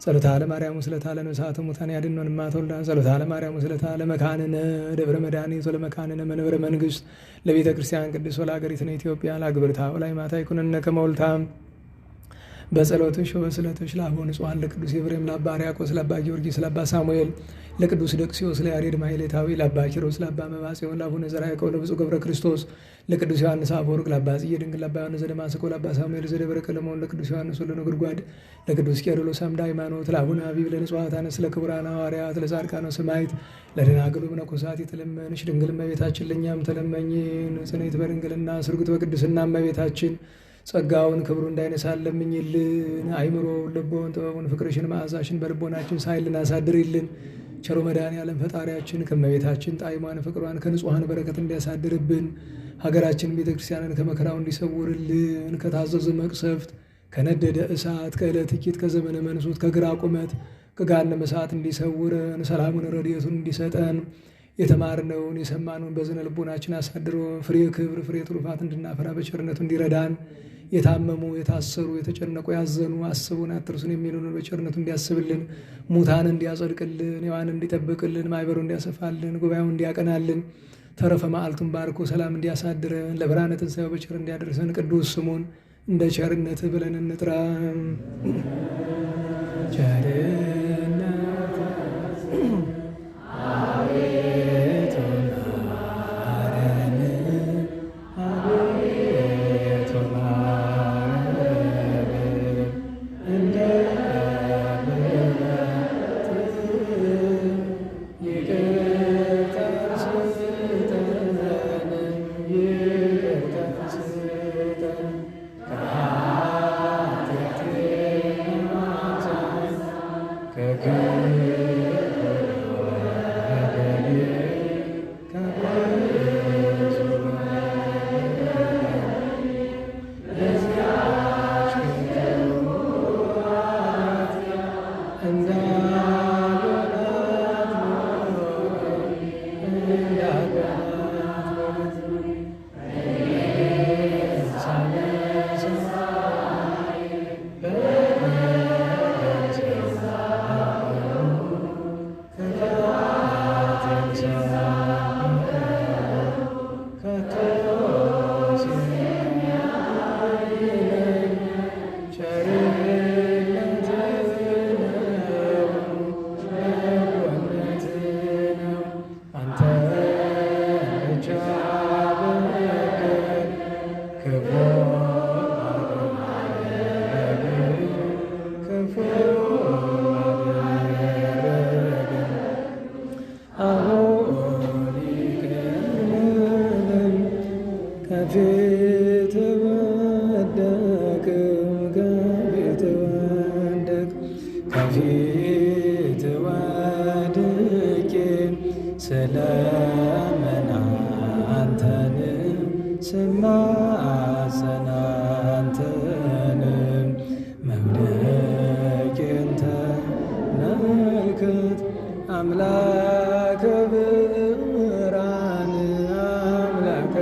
ጸሎታ ለማርያም ወስለታ ለነፍሳተ ሙታን ያድኅነነ እማትወልዳ ጸሎታ ለማርያም ወስለታ ለመካንነ ደብረ መድኃኒት ወለመካንነ መንበረ መንግሥት ለቤተ ክርስቲያን ቅድስት ወለአገሪትነ ኢትዮጵያ ለአግብርታ ወለአይማታ ይኩነነ ከመ ወልታ በጸሎትሽ ወበስለትሽ ለአበው ንጹሐን ለቅዱስ ኤፍሬም ለአባ ሕርያቆስ ለአባ ጊዮርጊስ ለአባ ሳሙኤል ለቅዱስ ደቅስዮስ ለያሬድ ማሕሌታዊ ለአባ ኪሮስ ለአባ መባጽዮን ለአቡነ ዘርዓ ያዕቆብ ለብፁዕ ገብረ ክርስቶስ ለቅዱስ ዮሐንስ አፈወርቅ ለአባ ጽጌ ድንግል ለአባ ዮሐንስ ዘደማስቆ ለአባ ሳሙኤል ዘደብረ ቀለሞን ለቅዱስ ዮሐንስ ወልደ ነጎድጓድ ለቅዱስ ቄርሎስ አምደ ሃይማኖት ለአቡነ አቢብ ለንጹሐት አንስት ለክቡራን ሐዋርያት ለጻድቃነ ሰማዕት ለደናግሉ መነኮሳት የተለመንሽ ድንግል እመቤታችን ለእኛም ተለመኝን። ጽንዕት በድንግልና ስርጉት በቅድስና እመቤታችን ጸጋውን ክብሩ እንዳይነሳን ለምኝልን። አይምሮውን ልቦውን ጥበቡን ፍቅርሽን መዓዛሽን በልቦናችን ሳይልን አሳድርልን። ቸሩ መድኃኔዓለም ፈጣሪያችን ከእመቤታችን ጣዕሟን ፍቅሯን ከንጹሐን በረከት እንዲያሳድርብን ሀገራችን ቤተ ክርስቲያንን ከመከራው እንዲሰውርልን ከታዘዘ መቅሰፍት ከነደደ እሳት ከዕለት ኪት ከዘመነ መንሱት ከግራ ቁመት ከገሃነመ እሳት እንዲሰውረን ሰላሙን ረድኤቱን እንዲሰጠን የተማርነውን የሰማነውን በዝነ ልቦናችን አሳድሮ ፍሬ ክብር ፍሬ ትሩፋት እንድናፈራ በቸርነቱ እንዲረዳን የታመሙ የታሰሩ የተጨነቁ ያዘኑ አስቡን አትርሱን የሚሉንን በቸርነቱ እንዲያስብልን ሙታን እንዲያጸድቅልን ሕያዋን እንዲጠብቅልን ማኅበሩ እንዲያሰፋልን ጉባኤውን እንዲያቀናልን ተረፈ መዓልቱን ባርኮ ሰላም እንዲያሳድረን ለብርሃነ ትንሣኤው በቸር እንዲያደርሰን ቅዱስ ስሙን እንደ ቸርነት ብለን እንጥራ። ስማጸን አንተንም መውደቄን ተመልከት አምላከ ብርሃን አምላከ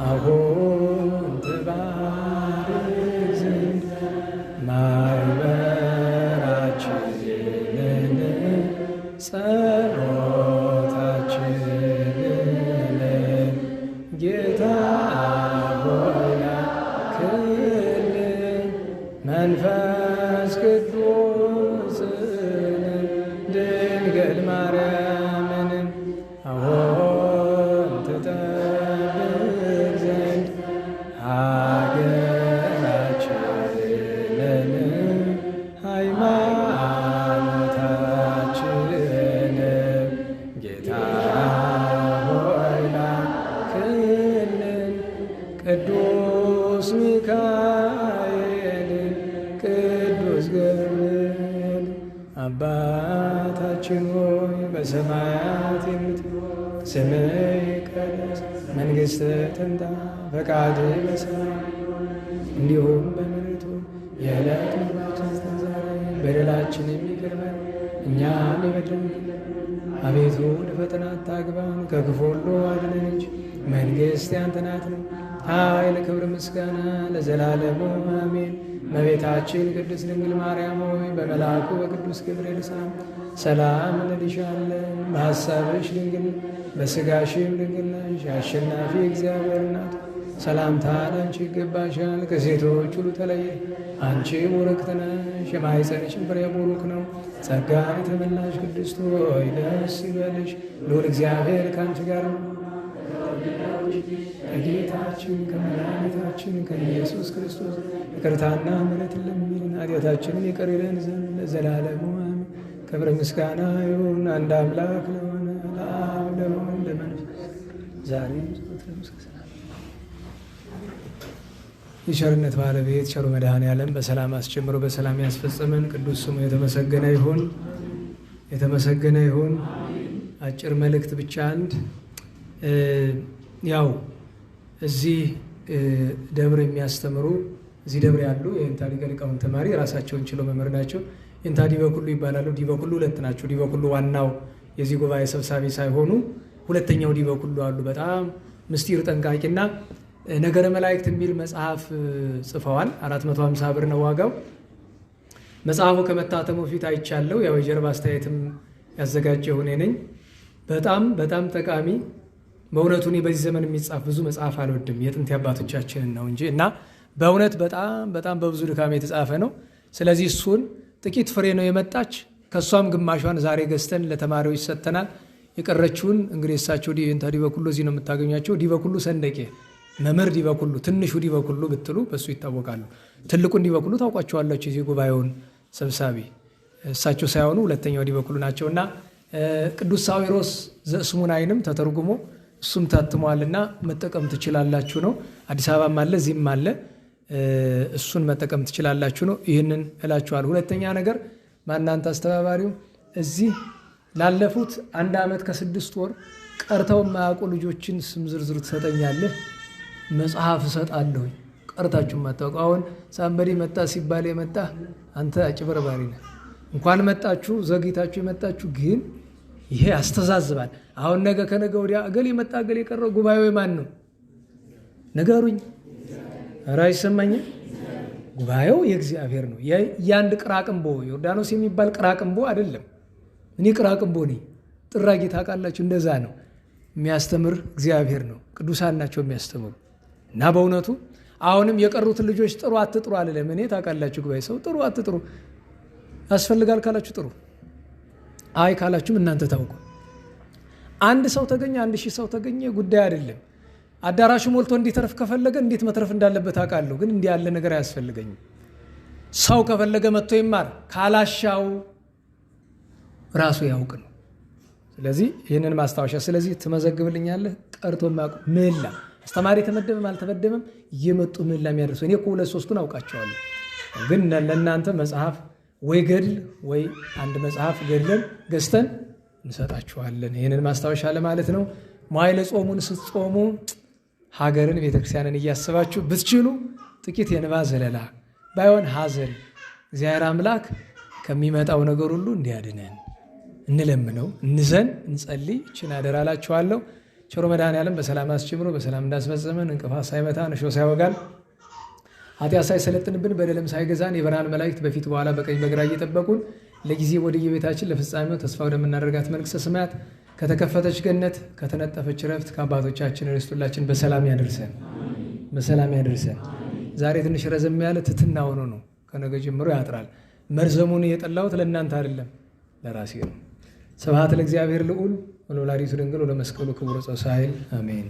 አሁን ትባርክ ዘንድ ማኅበራችንን ጸሎታችንን ጌታ ሆይ ላክልን መንፈስ ቅዱስን ድንግል ማርያምን አሁን ትጠብቅ ዘንድ ሀገራችንን ሃይማኖታችንን ጌታ ሆይ ላክልን ቅዱስ ሚካኤልን ቅዱስ ገብርኤል አባታችን ሆይ በሰማያት የምትኖር ስምህ ይቀደስ፣ መንግሥትህ ትምጣ፣ ፈቃድህ በሰማይ እንዲሁም በምድር ትሁን። የዕለት ምግባችንን ስጠን ዛሬ፣ በደላችንን ይቅር በለን እኛም የበደሉንን፣ አቤቱ ወደ ፈተና አታግባን ከክፉ ሁሉ አድነን እንጂ መንግሥት ያንተ ናትና፣ ኃይል፣ ክብር፣ ምስጋና ለዘላለሙ አሜን። እመቤታችን ቅድስት ድንግል ማርያም ሆይ በመልአኩ በቅዱስ ገብርኤል ሰላም እንልሻለን። በሐሳብሽ ድንግል በሥጋሽም ድንግል ነሽ። አሸናፊ እግዚአብሔር እናት ሰላምታ ላንቺ ይገባሻል። ከሴቶች ሁሉ ተለይተሽ አንቺ ቡርክት ነሽ፣ የማኅፀንሽም ፍሬ ቡሩክ ነው። ጸጋን የተመላሽ ቅድስት ሆይ ደስ ይበልሽ፣ ልዑል እግዚአብሔር ከአንቺ ጋር ነው። ከጌታችን ከመድኃኒታችን ከኢየሱስ ክርስቶስ ይቅርታና ምሕረትን ለምኝልን ኃጢአታችንን ይቅር ይለን ዘንድ ለዘላለሙ አሜን። ክብር ምስጋና ይሁን አንድ አምላክ ለሆነ ለአብ ለወልድ ለመንፈስ ዛሬም ዘወትርም እስከ ዘላለም። የቸርነት ባለቤት ቸሩ መድኃኔዓለም በሰላም አስጀምሮ በሰላም ያስፈጸመን ቅዱስ ስሙ የተመሰገነ ይሁን፣ የተመሰገነ ይሁን። አጭር መልእክት ብቻ አንድ ያው እዚህ ደብር የሚያስተምሩ እዚህ ደብር ያሉ የእንታ ሊቀ ሊቃውንት ተማሪ ራሳቸውን ችለው መምህር ናቸው። የእንታ ዲበኩሉ ይባላሉ። ዲበኩሉ ሁለት ናቸው። ዲበኩሉ ዋናው የዚህ ጉባኤ ሰብሳቢ ሳይሆኑ ሁለተኛው ዲበኩሉ አሉ። በጣም ምስጢር ጠንቃቂና ነገረ መላእክት የሚል መጽሐፍ ጽፈዋል። 450 ብር ነው ዋጋው። መጽሐፉ ከመታተሙ ፊት አይቻለው። ያው የጀርባ አስተያየትም ያዘጋጀሁ እኔ ነኝ። በጣም በጣም ጠቃሚ በእውነቱ እኔ በዚህ ዘመን የሚጻፍ ብዙ መጽሐፍ አልወድም፣ የጥንት አባቶቻችንን ነው እንጂ እና በእውነት በጣም በጣም በብዙ ድካም የተጻፈ ነው። ስለዚህ እሱን ጥቂት ፍሬ ነው የመጣች፣ ከእሷም ግማሿን ዛሬ ገዝተን ለተማሪዎች ሰጥተናል። የቀረችውን እንግዲህ እሳቸው የእንታ ዲበኩሉ እዚህ ነው የምታገኟቸው። ዲበኩሉ ሰንደቄ መምህር ዲበኩሉ፣ ትንሹ ዲበኩሉ ብትሉ በእሱ ይታወቃሉ። ትልቁን ዲበኩሉ ታውቋቸዋላችሁ፣ የዚህ ጉባኤውን ሰብሳቢ እሳቸው ሳይሆኑ ሁለተኛው ዲበኩሉ ናቸው እና ቅዱስ ሳዊሮስ ዘእስሙናይንም ተተርጉሞ እሱም ታትሟልና መጠቀም ትችላላችሁ ነው። አዲስ አበባም አለ እዚህም አለ። እሱን መጠቀም ትችላላችሁ ነው። ይህንን እላችኋል። ሁለተኛ ነገር ማናንተ አስተባባሪው እዚህ ላለፉት 1 ዓመት ከ6 ወር ቀርተው የማያውቁ ልጆችን ስም ዝርዝር ትሰጠኛለህ፣ መጽሐፍ እሰጣለሁ። ቀርታችሁ የማታውቁ አሁን ሳንበዴ መጣ ሲባል የመጣ አንተ አጭበርባሪ ነህ። እንኳን መጣችሁ ዘግይታችሁ የመጣችሁ ግን ይሄ ያስተዛዝባል። አሁን ነገ ከነገ ወዲያ እገሌ መጣ እገሌ የቀረው ጉባኤው ማን ነው ነገሩኝ። ኧረ አይሰማኝም። ጉባኤው የእግዚአብሔር ነው። የአንድ ቅራቅንቦ ዮርዳኖስ የሚባል ቅራቅንቦ አይደለም። እኔ ቅራቅንቦ ነኝ። ጥራጊ ታውቃላችሁ፣ እንደዛ ነው። የሚያስተምር እግዚአብሔር ነው። ቅዱሳን ናቸው የሚያስተምሩ እና በእውነቱ አሁንም የቀሩትን ልጆች ጥሩ አትጥሩ አልለም እኔ። ታውቃላችሁ ጉባኤ ሰው ጥሩ አትጥሩ ያስፈልጋል ካላችሁ ጥሩ፣ አይ ካላችሁም እናንተ ታውቁ። አንድ ሰው ተገኘ 1000 ሰው ተገኘ ጉዳይ አይደለም። አዳራሹ ሞልቶ እንዲተርፍ ከፈለገ እንዴት መትረፍ እንዳለበት አውቃለሁ። ግን እንዲህ ያለ ነገር አያስፈልገኝም። ሰው ከፈለገ መጥቶ ይማር፣ ካላሻው ራሱ ያውቅ ነው። ስለዚህ ይህንን ማስታወሻ ስለዚህ ትመዘግብልኛለህ። ቀርቶ ማቁ ምህላ አስተማሪ ተመደበም አልተመደበም እየመጡ ምህላ የሚያደርሱ እኔ እኮ 2-3ቱን አውቃቸዋለሁ። ግን ለእናንተ መጽሐፍ ወይ ገድል ወይ አንድ መጽሐፍ ገድለን ገዝተን እንሰጣችኋለን። ይህንን ማስታወሻ ለማለት ነው። መዋዕለ ጾሙን ስትጾሙ ሀገርን ቤተክርስቲያንን እያስባችሁ ብትችሉ ጥቂት የንባ ዘለላ ባይሆን ሐዘን እግዚአብሔር አምላክ ከሚመጣው ነገር ሁሉ እንዲያድነን እንለምነው፣ እንዘን፣ እንጸልይ። እችን አደራላችኋለሁ። ቸሮ መድኃኔዓለም በሰላም አስጀምሮ በሰላም እንዳስፈጸመን እንቅፋት ሳይመታን እሾህ ሳይወጋን ኃጢአት ሳይሰለጥንብን በደልም ሳይገዛን የብርሃን መላእክት በፊት በኋላ በቀኝ በግራ እየጠበቁን ለጊዜ ወደየቤታችን ለፍጻሜው ተስፋ ወደምናደርጋት መንግሥተ ሰማያት ከተከፈተች ገነት ከተነጠፈች ረፍት ከአባቶቻችን ርስት ሁላችን በሰላም ያደርሰን፣ በሰላም ያደርሰን። ዛሬ ትንሽ ረዘም ያለ ትትና ሆኖ ነው። ከነገ ጀምሮ ያጥራል። መርዘሙን የጠላሁት ለእናንተ አይደለም ለራሴ ነው። ስብሐት ለእግዚአብሔር ልዑል ወለወላዲቱ ድንግል ወለመስቀሉ ክቡር ጸሳይል አሜን።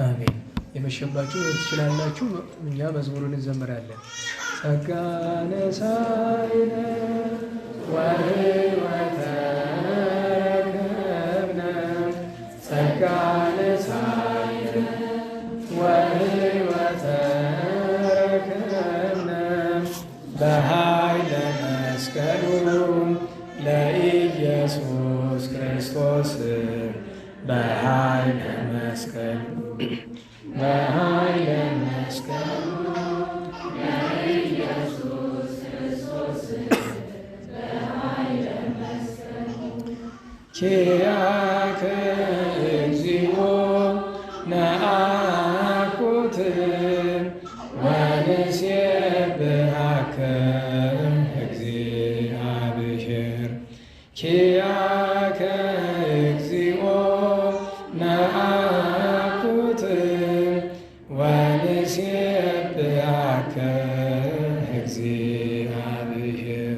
አሜን። የመሸባችሁ ትችላላችሁ። እኛ መዝሙሩን እንዘምራለን። ጸጋነ ሳይነ ወሕይወተ ረከብነ ጸጋነ ሳይነ ወሕይወተ ረከብነ በኃይለ መስቀሉ ለኢየሱስ ክርስቶስ በኃይለ መስቀሉ በኃይለ መስቀሉ ለኢየሱስ ክርስቶስ በኃይለ መስቀሉ ኪያከ እግዚኦ ነአኩት ወንሴብሐከ እግዚአብሔር ኪያከ እግዚኦ ነአኩት ወንሴብሐከ እግዚአብሔር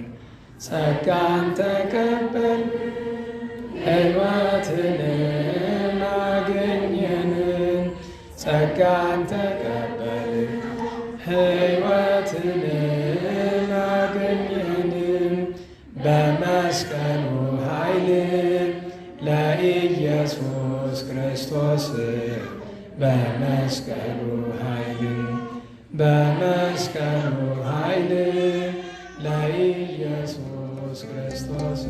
ጸጋን ተቀበል ሕይወትን አገኘን ጸጋን ተቀበል ሕይወትን አገኘን በመስቀሉ ኃይል ለኢየሱስ ክርስቶስ በመስቀሉ ኃይል በመስቀሉ ኃይል ለኢየሱስ ክርስቶስ